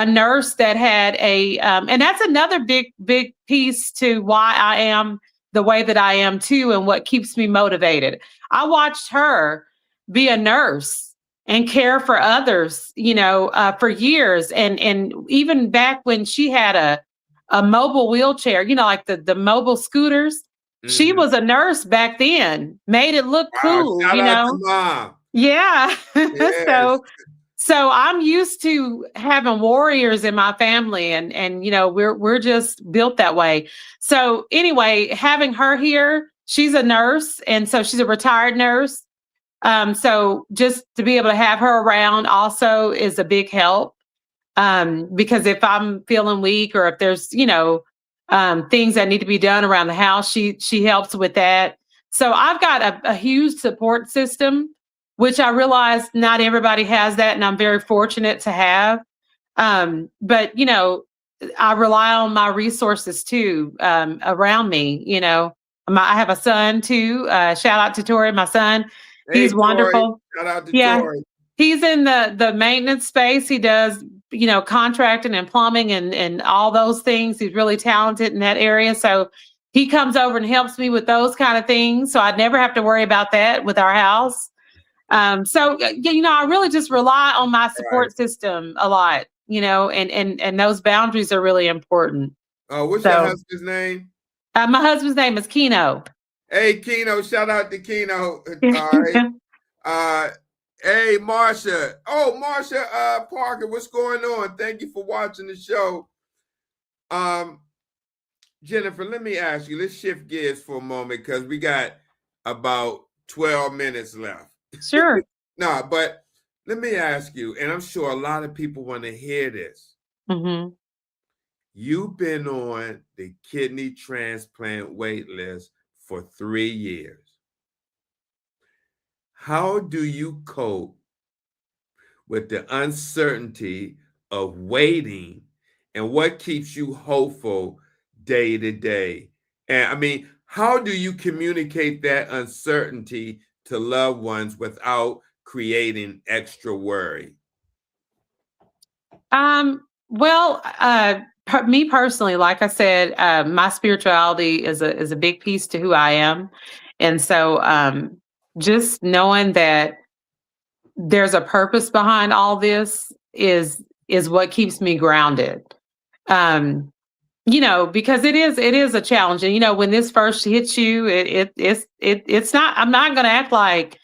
nurse that had and that's another big piece to why I am the way that I am too, and what keeps me motivated. I watched her be a nurse and care for others, for years. And even back when she had a mobile wheelchair, like the mobile scooters, she Mhm. was a nurse back then, made it look Wow, cool, shout out to mom. Yeah. Yes. So I'm used to having warriors in my family, and we're just built that way. So anyway, having her here, she's a nurse, and so she's a retired nurse. So just to be able to have her around also is a big help. Because if I'm feeling weak, or if there's, things that need to be done around the house, she helps with that. So I've got a huge support system, which I realize not everybody has that, and I'm very fortunate to have. But I rely on my resources too, around me. I have a son too. Shout out to Tori, my son. Hey, He's Tori. wonderful. Shout out to Yeah, Tori. he's in the maintenance space. He does, contracting and plumbing and all those things. He's really talented in that area. So he comes over and helps me with those kind of things. So I'd never have to worry about that with our house. I really just rely on my Right. support system a lot, and those boundaries are really important. What's your So husband's name? my husband's name is Keno. Hey, Keno. Shout out to Keno. All right. Hey, Marsha. Oh, Marsha Parker, what's going on? Thank you for watching the show. Jennifer, let me ask you, let's shift gears for a moment because we got about 12 minutes left. Sure. No, but let me ask you, and I'm sure a lot of people want to hear this. Mm-hmm. You've been on the kidney transplant wait list for 3 years. How do you cope with the uncertainty of waiting, and what keeps you hopeful day to day? And I mean, how do you communicate that uncertainty to loved ones without creating extra worry? Well, me personally, like I said, my spirituality is a big piece to who I am, and so just knowing that there's a purpose behind all this is what keeps me grounded. Um, because it is a challenge, and when this first hits you, it's not. I'm not going to act like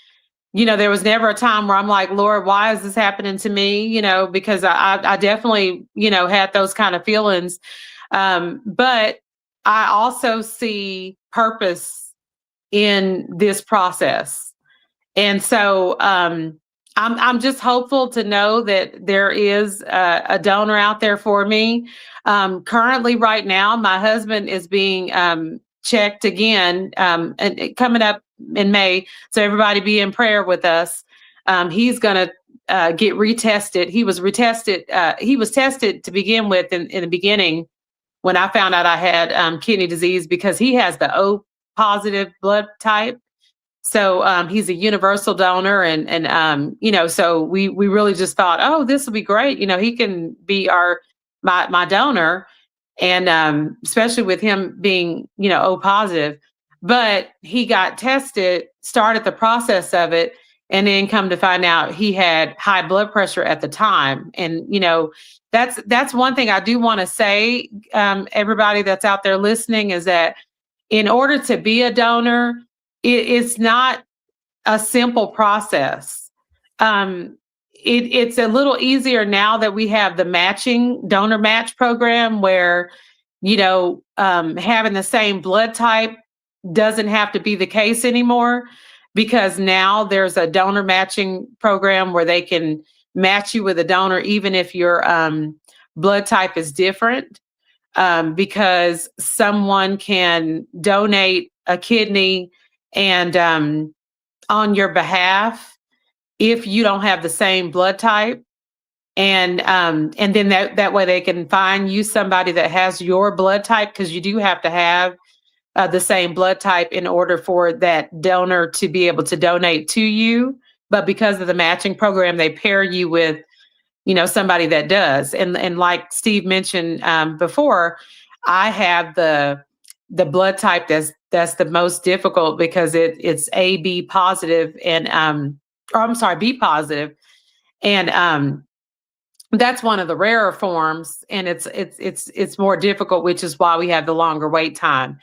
there was never a time where I'm like, Lord, why is this happening to me? Because I definitely, had those kind of feelings. But I also see purpose in this process. And so I'm just hopeful to know that there is a donor out there for me. Currently, right now, my husband is being checked again, and coming up in May. So everybody be in prayer with us. He's going to get retested. He was retested. He was tested to begin with in the beginning when I found out I had kidney disease, because he has the O positive blood type. So he's a universal donor, and so we really just thought, oh, this will be great. He can be my donor, and especially with him being O positive. But he got tested, started the process of it, and then come to find out he had high blood pressure at the time. And that's one thing I do want to say, everybody that's out there listening, is that in order to be a donor, it's not a simple process. It's a little easier now that we have the matching donor match program, where having the same blood type doesn't have to be the case anymore, because now there's a donor matching program where they can match you with a donor even if your blood type is different, because someone can donate a kidney and on your behalf if you don't have the same blood type, and then that way they can find you somebody that has your blood type, because you do have to have the same blood type in order for that donor to be able to donate to you. But because of the matching program, they pair you with somebody that does. And like Steve mentioned before, I have the blood type that's the most difficult because it's AB positive and or I'm sorry, B positive. And that's one of the rarer forms, and it's more difficult, which is why we have the longer wait time.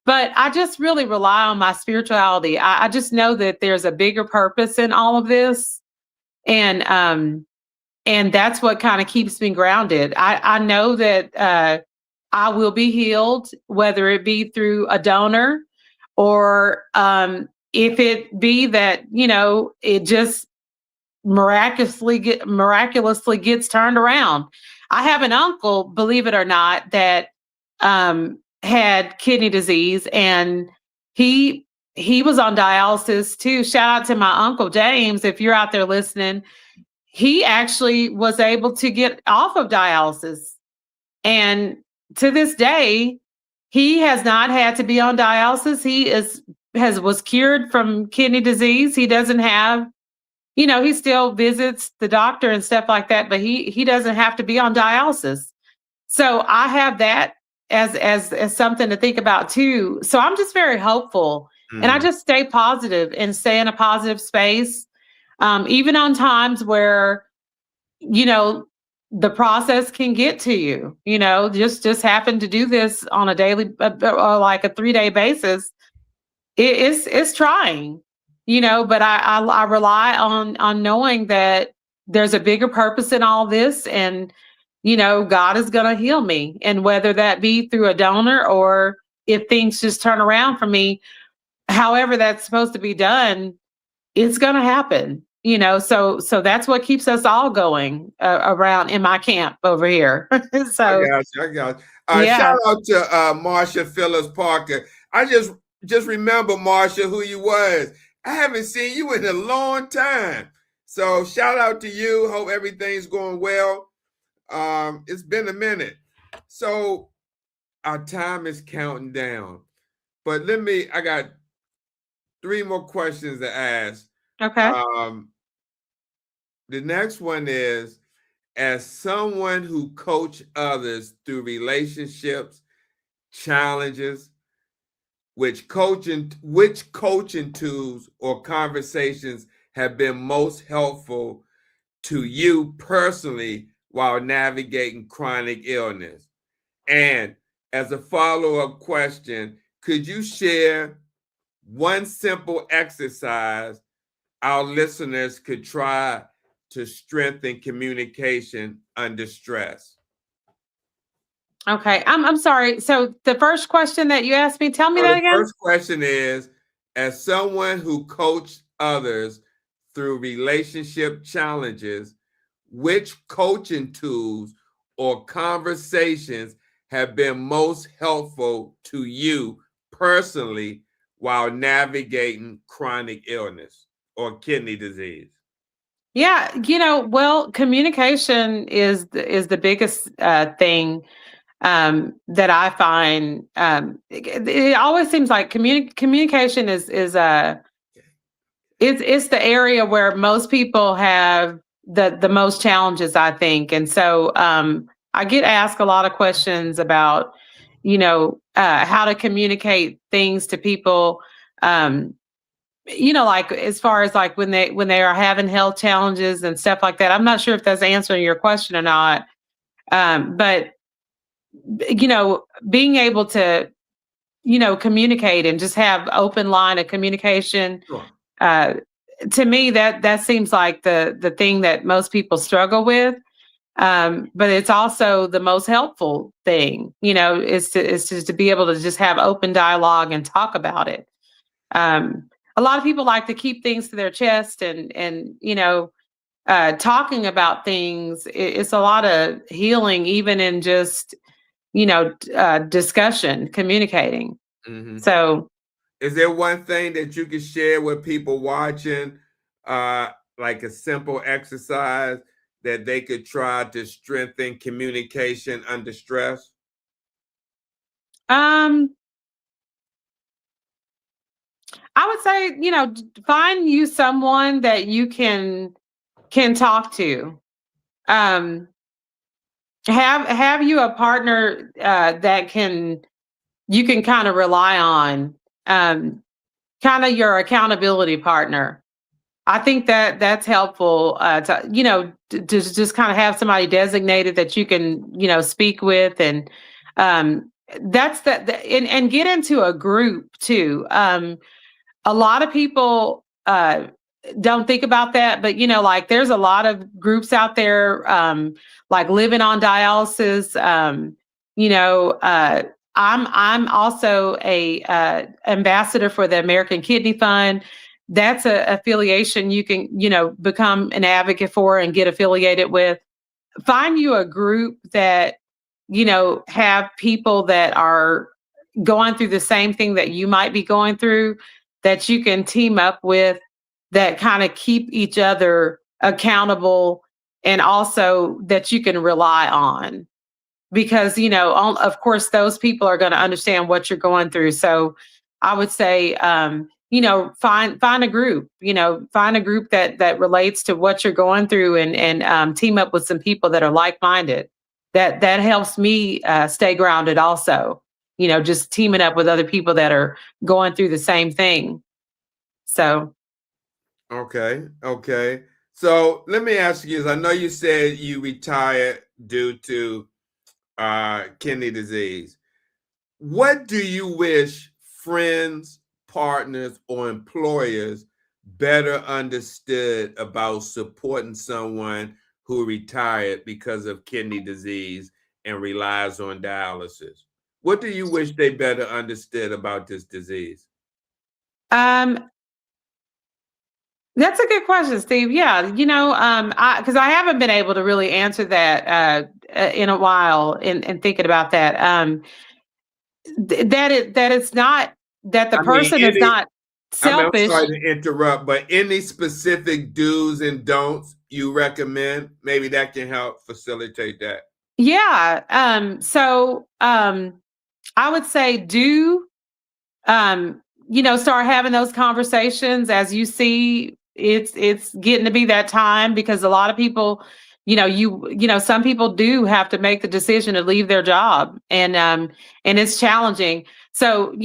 But I just really rely on my spirituality. I just know that there's a bigger purpose in all of this, and that's what kind of keeps me grounded. I know that I will be healed, whether it be through a donor or if it be that it just miraculously gets turned around. I have an uncle, believe it or not, that had kidney disease, and he he was on dialysis too. Shout out to my uncle James, if you're out there listening. He actually was able to get off of dialysis, and to this day, he has not had to be on dialysis. He was cured from kidney disease. He doesn't have, he still visits the doctor and stuff like that, but he doesn't have to be on dialysis. So I have that as something to think about too. So I'm just very hopeful, and I just stay positive and stay in a positive space, even on times where the process can get to you. Just happen to do this on a daily or like a 3-day basis. It's trying, but I rely on knowing that there's a bigger purpose in all this, and God is going to heal me, and whether that be through a donor or if things just turn around for me, however that's supposed to be done, it's going to happen. So that's what keeps us all going around in my camp over here. So I got you. yeah. Shout out to Marsha Phyllis Parker. I just remember, Marsha, who you was. I haven't seen you in a long time. So shout out to you. Hope everything's going well. It's been a minute. So our time is counting down. But I got 3 more questions to ask. Okay. The next one is, as someone who coach others through relationships, challenges, which coaching tools or conversations have been most helpful to you personally while navigating chronic illness? And as a follow-up question, could you share one simple exercise our listeners could try to strengthen communication under stress? Okay. I'm sorry. So the first question that you asked me, tell me that again. The first question is, as someone who coached others through relationship challenges, which coaching tools or conversations have been most helpful to you personally while navigating chronic illness or kidney disease? Yeah, well, communication is the biggest thing that I find. It always seems like communication is it's the area where most people have the most challenges, I think. And so I get asked a lot of questions about how to communicate things to people. Like as far as like when they are having health challenges and stuff like that. I'm not sure if that's answering your question or not. But being able to communicate and just have open line of communication. Sure. To me, that seems like the thing that most people struggle with. But it's also the most helpful thing, is to be able to just have open dialogue and talk about it. A lot of people like to keep things to their chest, and talking about things. It's a lot of healing, even in just discussion, communicating. Mm-hmm. So, is there one thing that you could share with people watching, like a simple exercise that they could try to strengthen communication under stress? I would say, find you someone that you can talk to. Have you a partner that you can kind of rely on, kind of your accountability partner. I think that that's helpful to, to just kind of have somebody designated that you can, speak with. And that's and get into a group too. A lot of people don't think about that, but like there's a lot of groups out there, like living on dialysis. You know, I'm also a ambassador for the American Kidney Fund. That's a affiliation you can become an advocate for and get affiliated with. Find you a group that have people that are going through the same thing that you might be going through, that you can team up with, that kind of keep each other accountable, and also that you can rely on, because of course those people are going to understand what you're going through. So I would say find a group, find a group that relates to what you're going through, and team up with some people that are like-minded. That helps me stay grounded also, just teaming up with other people that are going through the same thing. So Okay. So let me ask you, I know you said you retired due to kidney disease. What do you wish friends, partners, or employers better understood about supporting someone who retired because of kidney disease and relies on dialysis? What do you wish they better understood about this disease? That's a good question, Steve. Yeah, because I haven't been able to really answer that in a while, and thinking about that. That it's not that the person is not I'm selfish. sorry to interrupt, but any specific do's and don'ts you recommend? Maybe that can help facilitate that. Yeah. So I would say start having those conversations as you see it's getting to be that time, because a lot of people, some people do have to make the decision to leave their job, and it's challenging. So,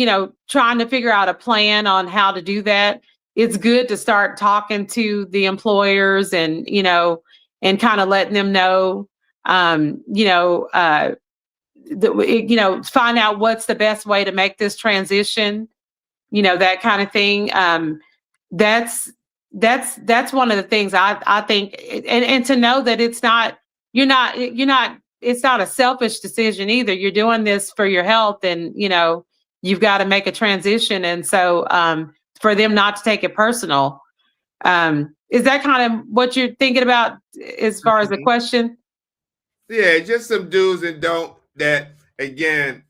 trying to figure out a plan on how to do that. It's good to start talking to the employers, and kind of letting them know, find out what's the best way to make this transition, that kind of thing. That's that's one of the things I think, and to know that it's not a selfish decision either. You're doing this for your health, and you've got to make a transition, and so for them not to take it personal. Is that kind of what you're thinking about as far as the question? Yeah, just some do's and don'ts that, again,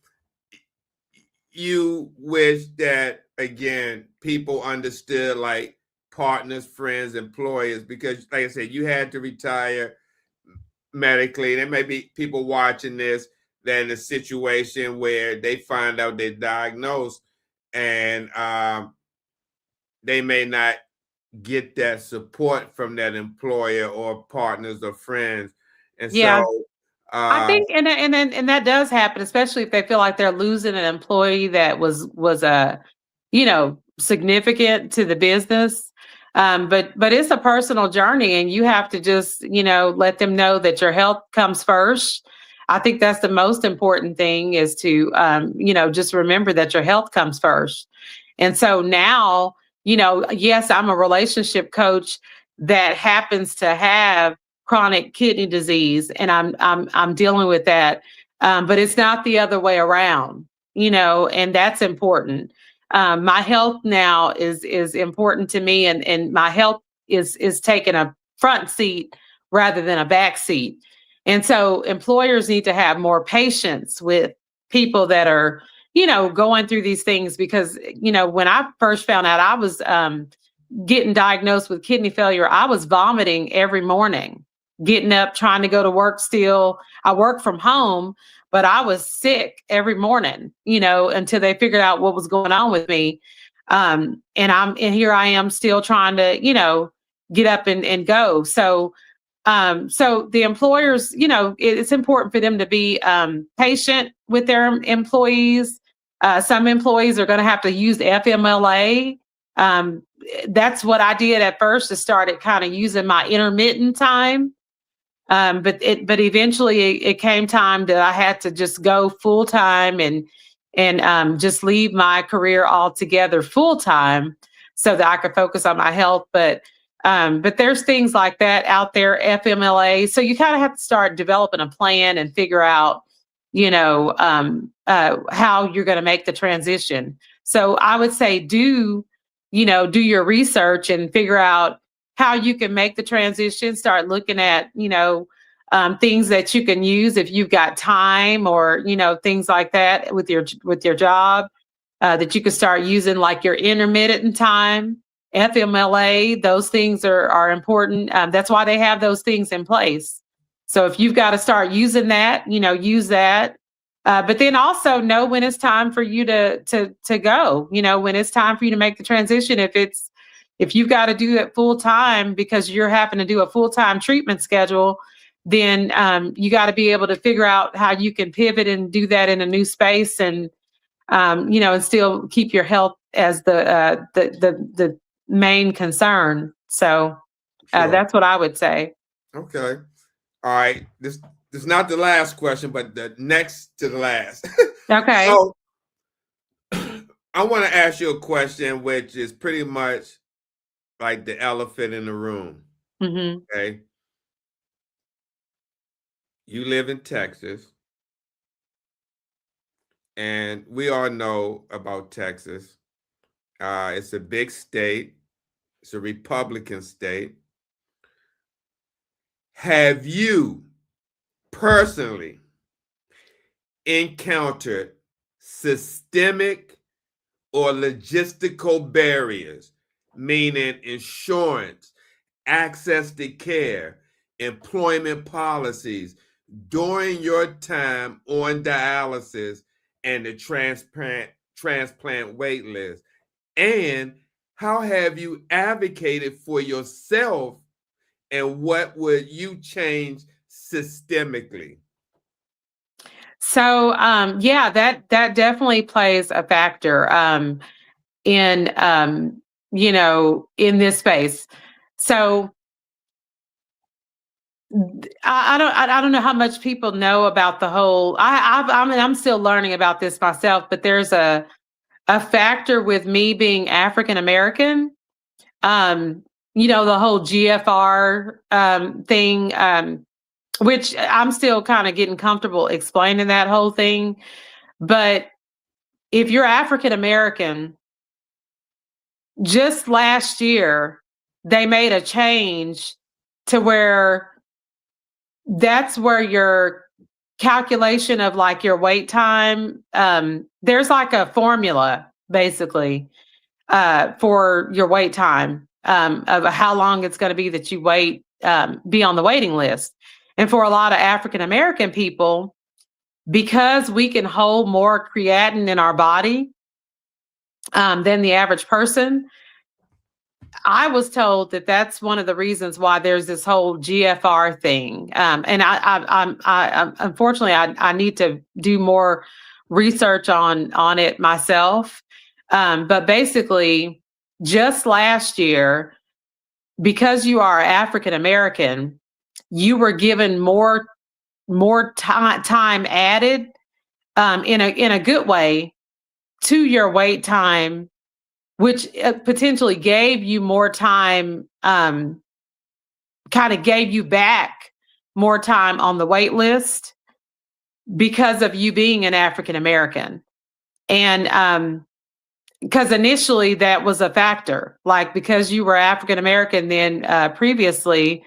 you wish that, again, people understood, like partners, friends, employers, because like I said, you had to retire medically. There may be people watching this that in a situation where they find out they're diagnosed, and they may not get that support from that employer or partners or friends. And Yeah. so I think, and that does happen, especially if they feel like they're losing an employee that was a, significant to the business. But it's a personal journey, and you have to just, let them know that your health comes first. I think that's the most important thing, is to, just remember that your health comes first. And so now, yes, I'm a relationship coach that happens to have chronic kidney disease, and I'm dealing with that. But it's not the other way around, and that's important. My health now is important to me, and my health is taking a front seat rather than a back seat. And so employers need to have more patience with people that are, going through these things, because, when I first found out I was getting diagnosed with kidney failure, I was vomiting every morning, getting up, trying to go to work still. I work from home, but I was sick every morning, until they figured out what was going on with me. And here I am still trying to, get up and go. So the employers, it's important for them to be patient with their employees, Some employees are going to have to use FMLA. That's what I did at first, to started kind of using my intermittent time. But eventually it came time that I had to just go full time and just leave my career altogether full time so that I could focus on my health. But there's things like that out there, FMLA. So you kind of have to start developing a plan and figure out, how you're going to make the transition. So I would say do your research and figure out how you can make the transition. Start looking at, things that you can use if you've got time, or, things like that with your job, that you can start using, like your intermittent time, FMLA. Those things are important. That's why they have those things in place. So if you've got to start using that, use that. But then also know when it's time for you to go, when it's time for you to make the transition. If you've got to do it full time because you're having to do a full time treatment schedule, then you got to be able to figure out how you can pivot and do that in a new space, and and still keep your health as the main concern. So Sure. that's what I would say. Okay. All right. This is not the last question, but the next to the last. Okay. So I want to ask you a question, which is pretty much like the elephant in the room. Mm-hmm. Okay. You live in Texas, and we all know about Texas. It's a big state. It's a Republican state. Have you personally encountered systemic or logistical barriers, meaning insurance, access to care, employment policies, during your time on dialysis and the transplant wait list? And how have you advocated for yourself, and what would you change systemically? So yeah, that definitely plays a factor in in this space. So I don't know how much people know about the whole. I mean, I'm still learning about this myself, but there's a factor with me being African American. The whole GFR thing, which I'm still kind of getting comfortable explaining that whole thing. But if you're African American, just last year they made a change to where that's where your calculation of like your wait time, there's like a formula basically for your wait time, of how long it's going to be that you wait, be on the waiting list. And for a lot of African American people, because we can hold more creatinine in our body than the average person, I was told that that's one of the reasons why there's this whole GFR thing. And I unfortunately, I need to do more research on it myself. But basically, just last year, because you are African American, you were given more time added, in a good way, to your wait time, which potentially gave you more time, kind of gave you back more time on the wait list because of you being an African American. And because initially that was a factor, like because you were African American, then previously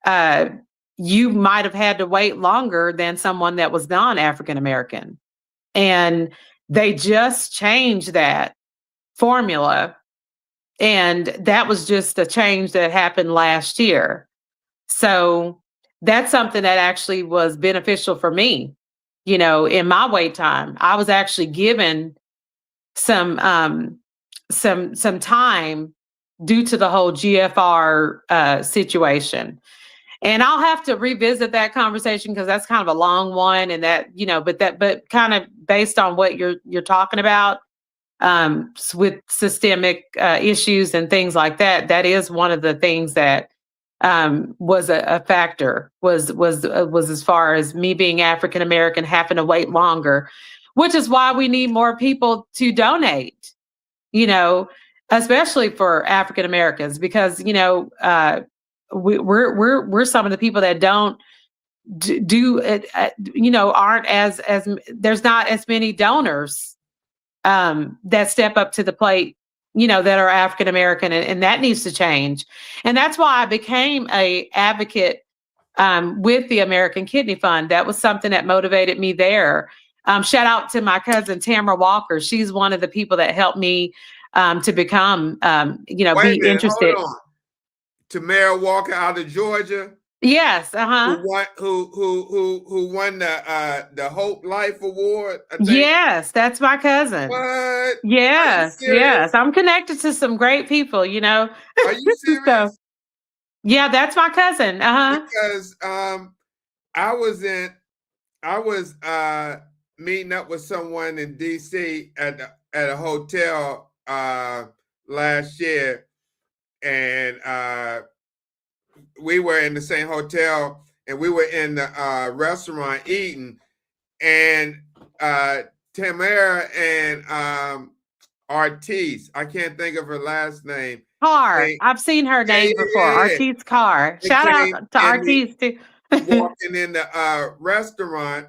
you might have had to wait longer than someone that was non-African American. And they just changed that formula. And that was just a change that happened last year. So that's something that actually was beneficial for me. In my wait time, I was actually given some time due to the whole GFR situation. And I'll have to revisit that conversation because that's kind of a long one, and that, but kind of based on what you're talking about, with systemic issues and things like that. That is one of the things that was a factor. Was as far as me being African American, having to wait longer, which is why we need more people to donate. You know, especially for African Americans, because we're some of the people that don't do it. Aren't as there's not as many donors that step up to the plate, that are African American, and that needs to change. And that's why I became a advocate with the American Kidney Fund. That was something that motivated me there. Shout out to my cousin Tamara Walker. She's one of the people that helped me to become, Wait be a minute, interested. hold on. Tamara Walker out of Georgia. Yes, Who won the Hope Life Award? I think. Yes, that's my cousin. What? Yes, yes. I'm connected to some great people, Are you serious? So, yeah, that's my cousin. Because I was meeting up with someone in DC at a hotel last year, and we were in the same hotel, and we were in the restaurant eating, and Tamara and Artis, I can't think of her last name. Carr. I've seen her name before. Artis Carr. Shout out to Artis too. Walking in the restaurant,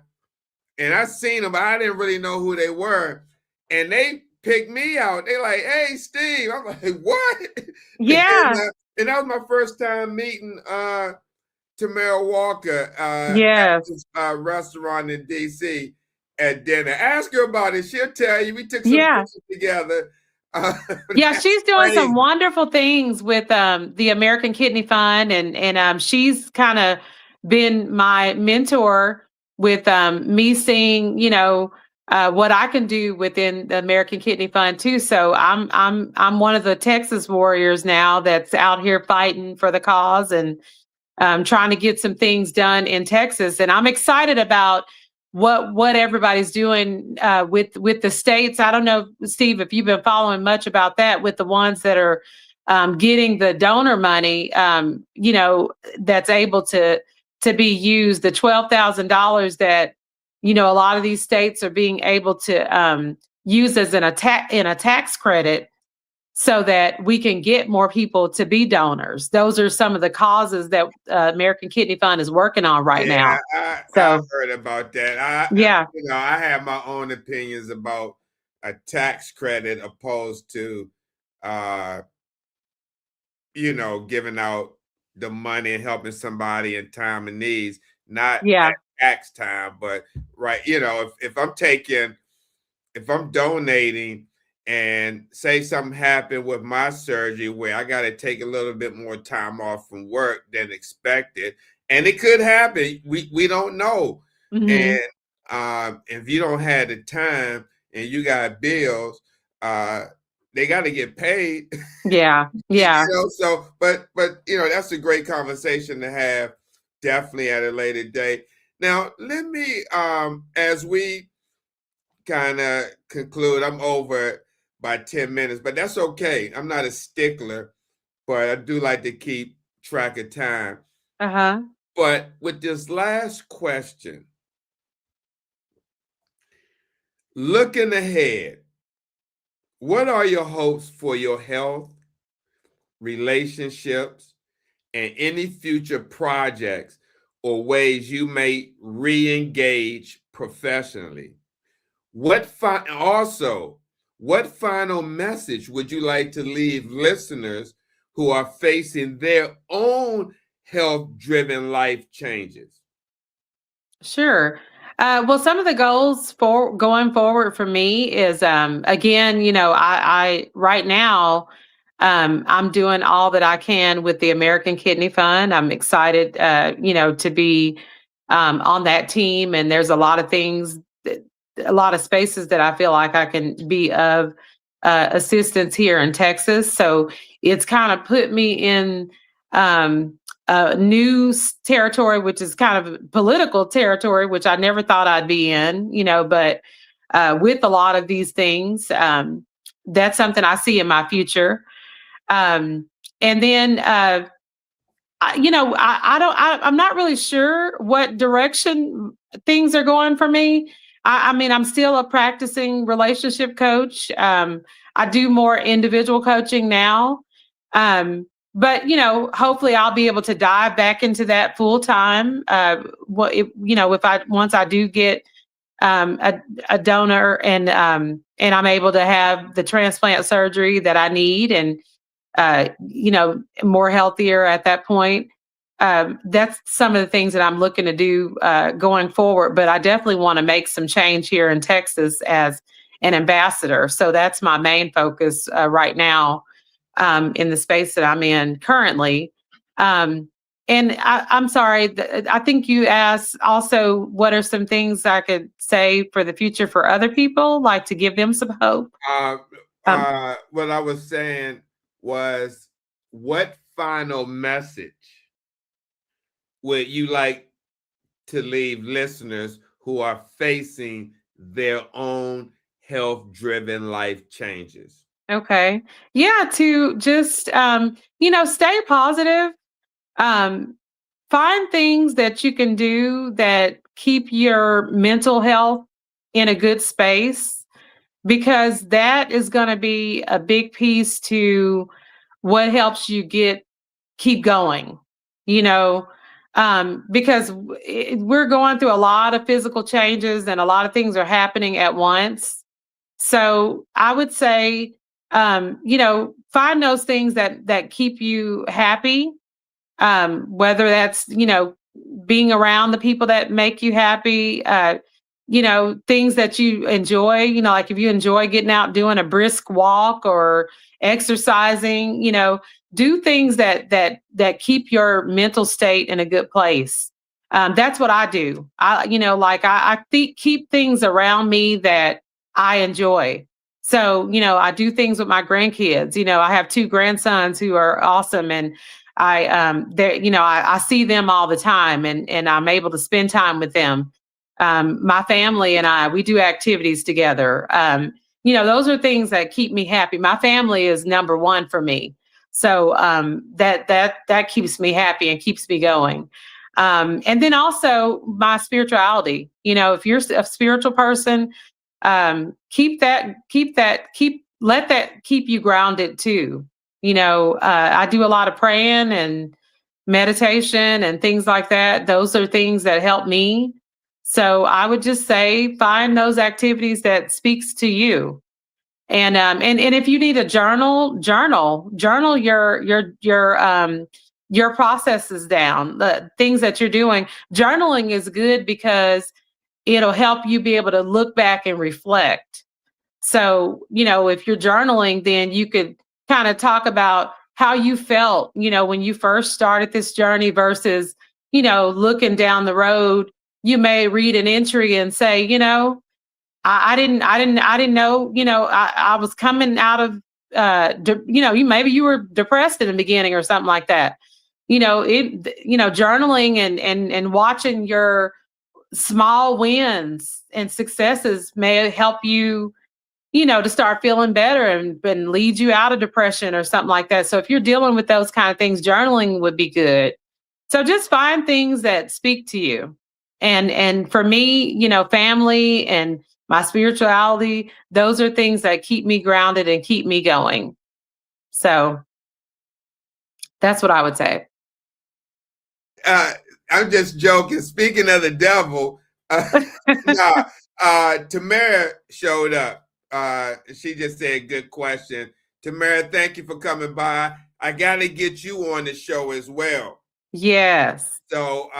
and I seen them, but I didn't really know who they were. And they picked me out. They like, "Hey, Steve." I'm like, "What?" Yeah. And that was my first time meeting Tamara Walker Yes. at this restaurant in DC at dinner. Ask her about it. She'll tell you. We took some pictures together. Yeah, she's doing some wonderful things with the American Kidney Fund, and she's kind of been my mentor with me seeing, what I can do within the American Kidney Fund too. So I'm one of the Texas warriors now that's out here fighting for the cause and trying to get some things done in Texas. And I'm excited about what everybody's doing with the states. I don't know, Steve, if you've been following much about that with the ones that are getting the donor money, that's able to be used, the $12,000 that, a lot of these states are being able to use as a tax credit so that we can get more people to be donors. Those are some of the causes that American Kidney Fund is working on right now. I've heard about that. I have my own opinions about a tax credit opposed to, giving out the money and helping somebody in time of needs, not at tax time, but right. If I'm donating, and say something happened with my surgery where I got to take a little bit more time off from work than expected, and it could happen. We don't know. Mm-hmm. And if you don't have the time and you got bills, they got to get paid. Yeah. But that's a great conversation to have, definitely at a later date. Now, let me, as we kind of conclude, I'm over by 10 minutes, but that's okay. I'm not a stickler, but I do like to keep track of time. But with this last question, looking ahead, what are your hopes for your health, relationships, and any future projects or ways you may re-engage professionally? What final message would you like to leave listeners who are facing their own health-driven life changes? Sure. Well, some of the goals for going forward for me is, again, I right now, I'm doing all that I can with the American Kidney Fund. I'm excited, to be on that team, and there's a lot of things, a lot of spaces that I feel like I can be of assistance here in Texas. So it's kind of put me in new territory, which is kind of political territory, which I never thought I'd be in, but with a lot of these things, that's something I see in my future. And then, I'm not really sure what direction things are going for me. I mean, I'm still a practicing relationship coach. I do more individual coaching now. But hopefully I'll be able to dive back into that full time. Once I do get a donor and I'm able to have the transplant surgery that I need and more healthier at that point. That's some of the things that I'm looking to do going forward. But I definitely want to make some change here in Texas as an ambassador. So that's my main focus right now in the space that I'm in currently. And I'm sorry, I think you asked also what are some things I could say for the future for other people, like to give them some hope? What I was saying was, what final message would you like to leave listeners who are facing their own health-driven life changes? Okay. Yeah, to just stay positive. Find things that you can do that keep your mental health in a good space, because that is going to be a big piece to what helps you keep going, you know, because we're going through a lot of physical changes and a lot of things are happening at once. So I would say, find those things that keep you happy, whether that's, being around the people that make you happy, things that you enjoy, like if you enjoy getting out doing a brisk walk or exercising, do things that keep your mental state in a good place. That's what I do. Keep things around me that I enjoy. So, I do things with my grandkids. I have two grandsons who are awesome, and I see them all the time, and I'm able to spend time with them. My family and we do activities together. Those are things that keep me happy. My family is number one for me. So that keeps me happy and keeps me going. And then also my spirituality. If you're a spiritual person, let that keep you grounded too. I do a lot of praying and meditation and things like that. Those are things that help me. So I would just say find those activities that speaks to you. And if you need a journal your processes down, the things that you're doing. Journaling is good because it'll help you be able to look back and reflect. So, if you're journaling, then you could kind of talk about how you felt, when you first started this journey versus, looking down the road. You may read an entry and say, I didn't know, I was coming out of, maybe you were depressed in the beginning or something like that. Journaling and watching your small wins and successes may help you, to start feeling better and lead you out of depression or something like that. So if you're dealing with those kind of things, journaling would be good. So just find things that speak to you. And for me, family and my spirituality, those are things that keep me grounded and keep me going. So that's what I would say. I'm just joking. Speaking of the devil, Tamara showed up. She just said, good question. Tamara, thank you for coming by. I got to get you on the show as well. Yes. So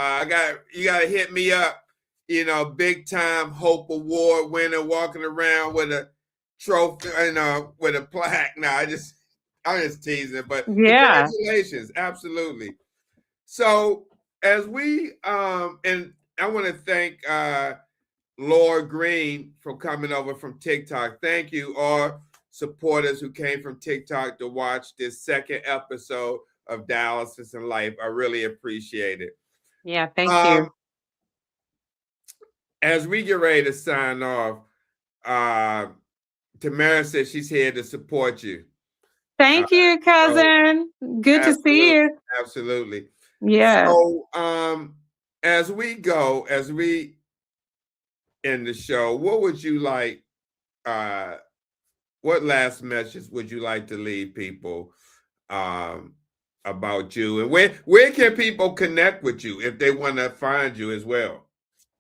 you got to hit me up, big time Hope Award winner walking around with a trophy and with a plaque. I'm just teasing, but yeah. Congratulations. Absolutely. So as we, and I want to thank Laura Green for coming over from TikTok. Thank you, all supporters who came from TikTok to watch this second episode of Dialysis in Life. I really appreciate it. Yeah, thank you. As we get ready to sign off, Tamara says she's here to support you. Thank you, cousin. Good to see you. Absolutely. Yeah. So, as we end the show, what would you like? What last message would you like to leave people about you, and where can people connect with you if they want to find you as well?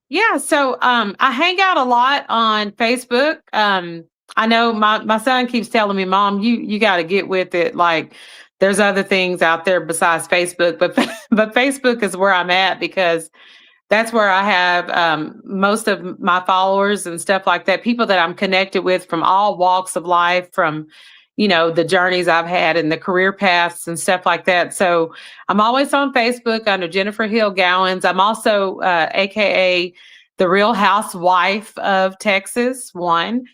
Yeah, so I hang out a lot on Facebook. I know my son keeps telling me, "Mom, you got to get with it. Like, there's other things out there besides Facebook, but but Facebook is where I'm at because that's where I have most of my followers and stuff like that. People that I'm connected with from all walks of life, from the journeys I've had and the career paths and stuff like that. So I'm always on Facebook under Jennifer Hill Gowans. I'm also AKA the Real Housewife of Texas one.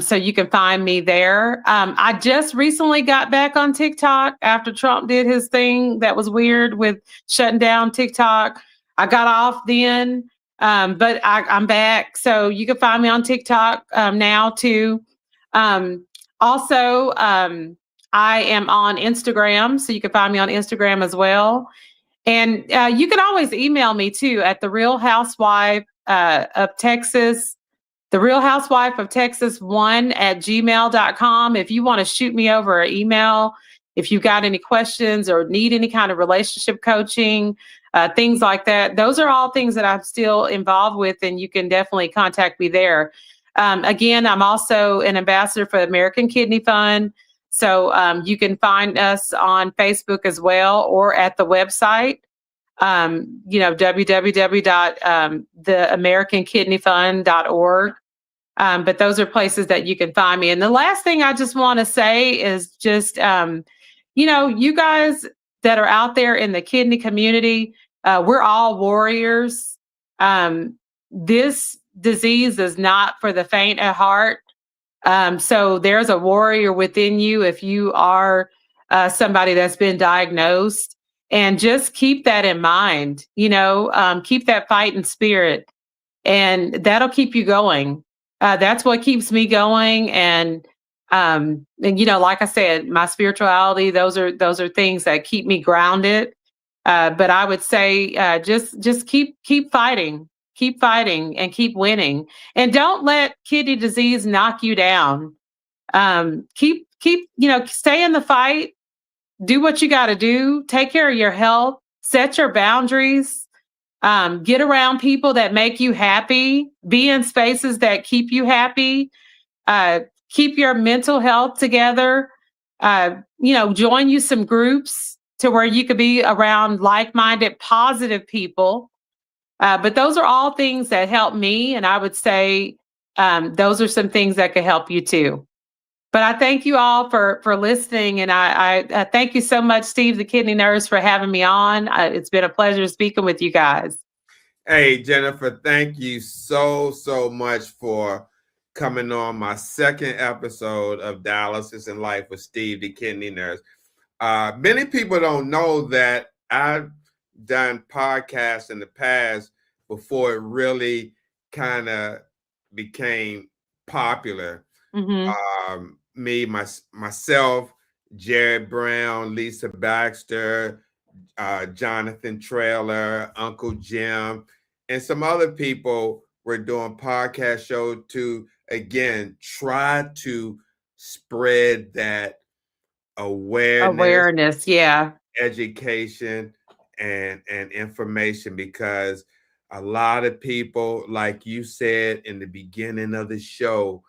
So you can find me there. I just recently got back on TikTok after Trump did his thing that was weird with shutting down TikTok. I got off then, but I'm back. So you can find me on TikTok now too. Also, I am on Instagram, so you can find me on Instagram as well. And you can always email me too at the Real Housewife of Texas, the Real Housewife of Texas 1 at gmail.com. If you want to shoot me over an email, if you've got any questions or need any kind of relationship coaching, things like that, those are all things that I'm still involved with, and you can definitely contact me there. Again, I'm also an ambassador for the American Kidney Fund. So you can find us on Facebook as well or at the website, www.theamericankidneyfund.org. But those are places that you can find me. And the last thing I just want to say is just, you guys that are out there in the kidney community, we're all warriors. This disease is not for the faint at heart. So there's a warrior within you if you are somebody that's been diagnosed. And just keep that in mind, keep that fighting spirit, and that'll keep you going. That's what keeps me going. And like I said, my spirituality, those are things that keep me grounded. But I would say just keep fighting, and keep winning, and don't let kidney disease knock you down. Keep stay in the fight, do what you got to do, take care of your health, set your boundaries, get around people that make you happy, be in spaces that keep you happy, keep your mental health together, join you some groups to where you could be around like-minded, positive people. But those are all things that help me. And I would say those are some things that could help you too. But I thank you all for listening. And I thank you so much, Steve, the kidney nurse, for having me on. It's been a pleasure speaking with you guys. Hey, Jennifer, thank you so much for coming on my second episode of Dialysis in Life with Steve, the kidney nurse. Many people don't know that I've done podcasts in the past before it really kind of became popular. Mm-hmm. Myself, Jared Brown, Lisa Baxter, Jonathan Trailer, Uncle Jim, and some other people were doing podcast shows to, again, try to spread that awareness, yeah, education, and information, because a lot of people, like you said in the beginning of the show,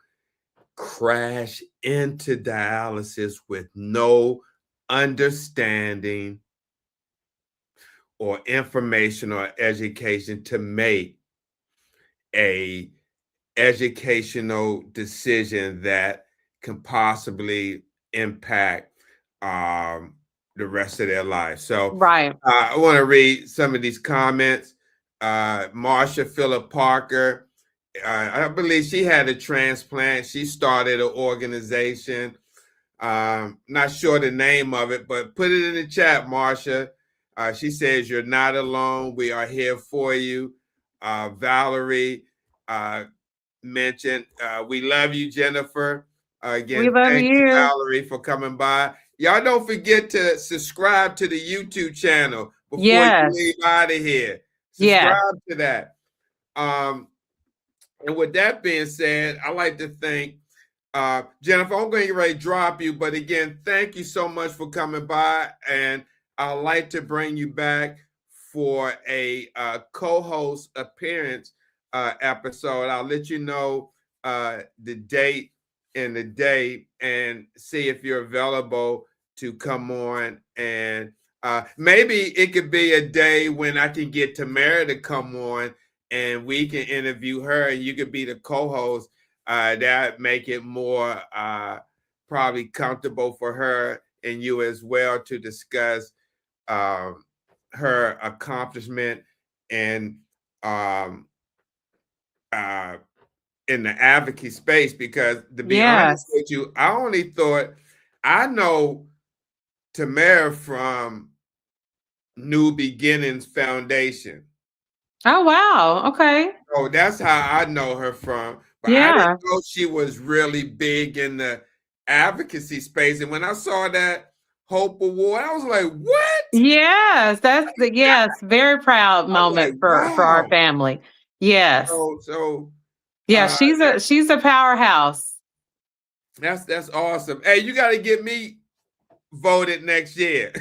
crash into dialysis with no understanding or information or education to make a educational decision that can possibly impact the rest of their life. So right. I want to read some of these comments. Marsha Phillip Parker, I believe she had a transplant. She started an organization. Not sure the name of it, but put it in the chat, Marsha. She says, you're not alone. We are here for you. Valerie mentioned, we love you, Jennifer. We Again, love thank you, you. Valerie, for coming by. Y'all don't forget to subscribe to the YouTube channel before Yes. you leave out of here. Yes. Subscribe to that. And with that being said, I like to thank Jennifer. I'm going to get ready to drop you, but again, thank you so much for coming by, and I'd like to bring you back for a co-host appearance episode. I'll let you know the date and the day, and see if you're available to come on. And maybe it could be a day when I can get Tamara to come on, and we can interview her, and you could be the co-host. That make it more probably comfortable for her and you as well to discuss her accomplishment and in the advocacy space, because to be honest with you, I only thought I know Tamara from New Beginnings Foundation. Oh, wow. Okay. Oh, that's how I know her from. But I didn't know she was really big in the advocacy space. And when I saw that Hope Award, I was like, what? Yes, that's very proud moment for our family. Yes. So yeah, she's a powerhouse. That's awesome. Hey, you got to get me voted next year.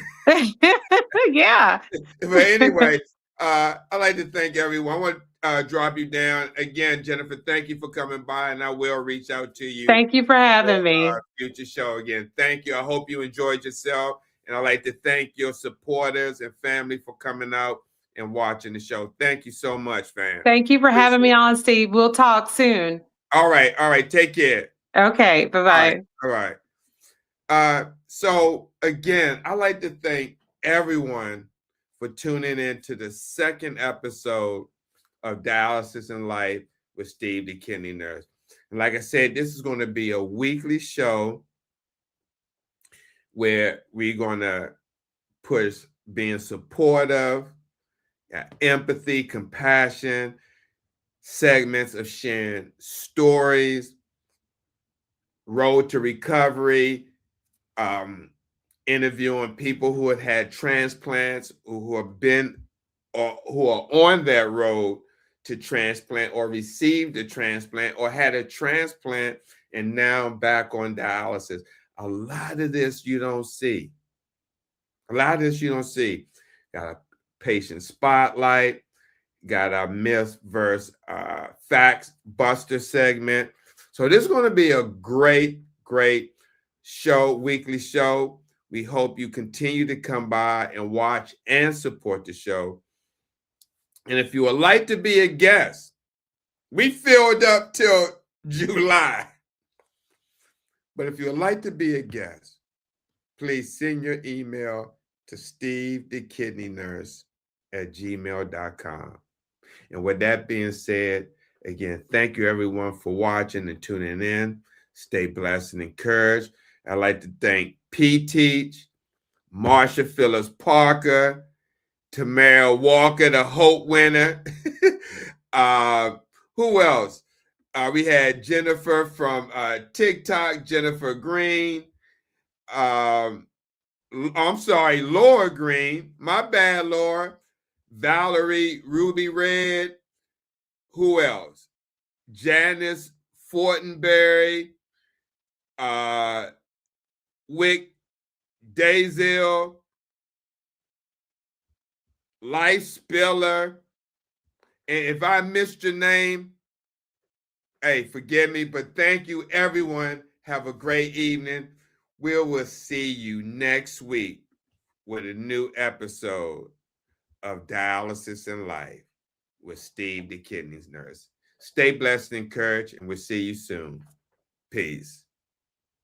Yeah. But anyway, I'd like to thank everyone. I want to drop you down again, Jennifer. Thank you for coming by, and I will reach out to you. Thank you for having me. Our future show again. Thank you. I hope you enjoyed yourself, and I'd like to thank your supporters and family for coming out and watching the show. Thank you so much, fam. Thank you for having me on, Steve. We'll talk soon. All right. Take care. Okay. Bye-bye. All right. So again, I'd like to thank everyone for tuning in to the second episode of Dialysis in Life with Steve, the kidney nurse. And like I said, this is going to be a weekly show where we're going to push being supportive, empathy, compassion, segments of sharing stories, road to recovery, interviewing people who have had transplants, who have been or who are on that road to transplant, or received a transplant, or had a transplant and now back on dialysis. A lot of this you don't see. Got a patient spotlight, got a myth versus facts buster segment. So this is going to be a great show, weekly show. We hope you continue to come by and watch and support the show. And if you would like to be a guest, we filled up till July. But if you would like to be a guest, please send your email to stevethekidneynurse@gmail.com. And with that being said, again, thank you everyone for watching and tuning in. Stay blessed and encouraged. I'd like to thank P-Teach, Marsha Phillips Parker, Tamara Walker, the Hope winner. Who else? We had Jennifer from TikTok, Jennifer Green. I'm sorry, Laura Green. My bad, Laura. Valerie, Ruby Red. Who else? Janice Fortenberry. Wick Dazel. Life Spiller. And if I missed your name, hey, forgive me, but thank you, everyone. Have a great evening. We will see you next week with a new episode of Dialysis in Life with Steve, the kidney nurse. Stay blessed and encouraged, and we'll see you soon. Peace.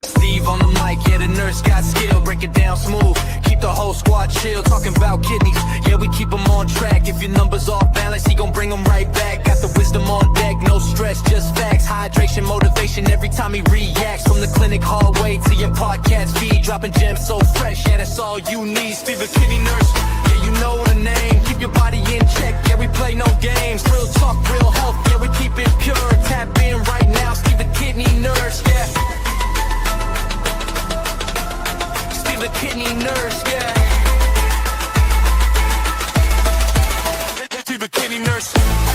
Steve on the mic, yeah, the nurse got skill, break it down smooth. Keep make the whole squad chill. Talking about kidneys, yeah, we keep them on track. If your number's off balance, he gon' bring them right back. Got the wisdom on deck, no stress, just facts. Hydration, motivation every time he reacts. From the clinic hallway to your podcast feed, dropping gems so fresh, yeah, that's all you need. Steve the kidney nurse, yeah, you know the name. Keep your body in check, yeah, we play no games. Real talk, real health, yeah, we keep it pure. Tap in right now, Steve the kidney nurse, yeah. Steve the kidney nurse, yeah. Steve the kidney nurse.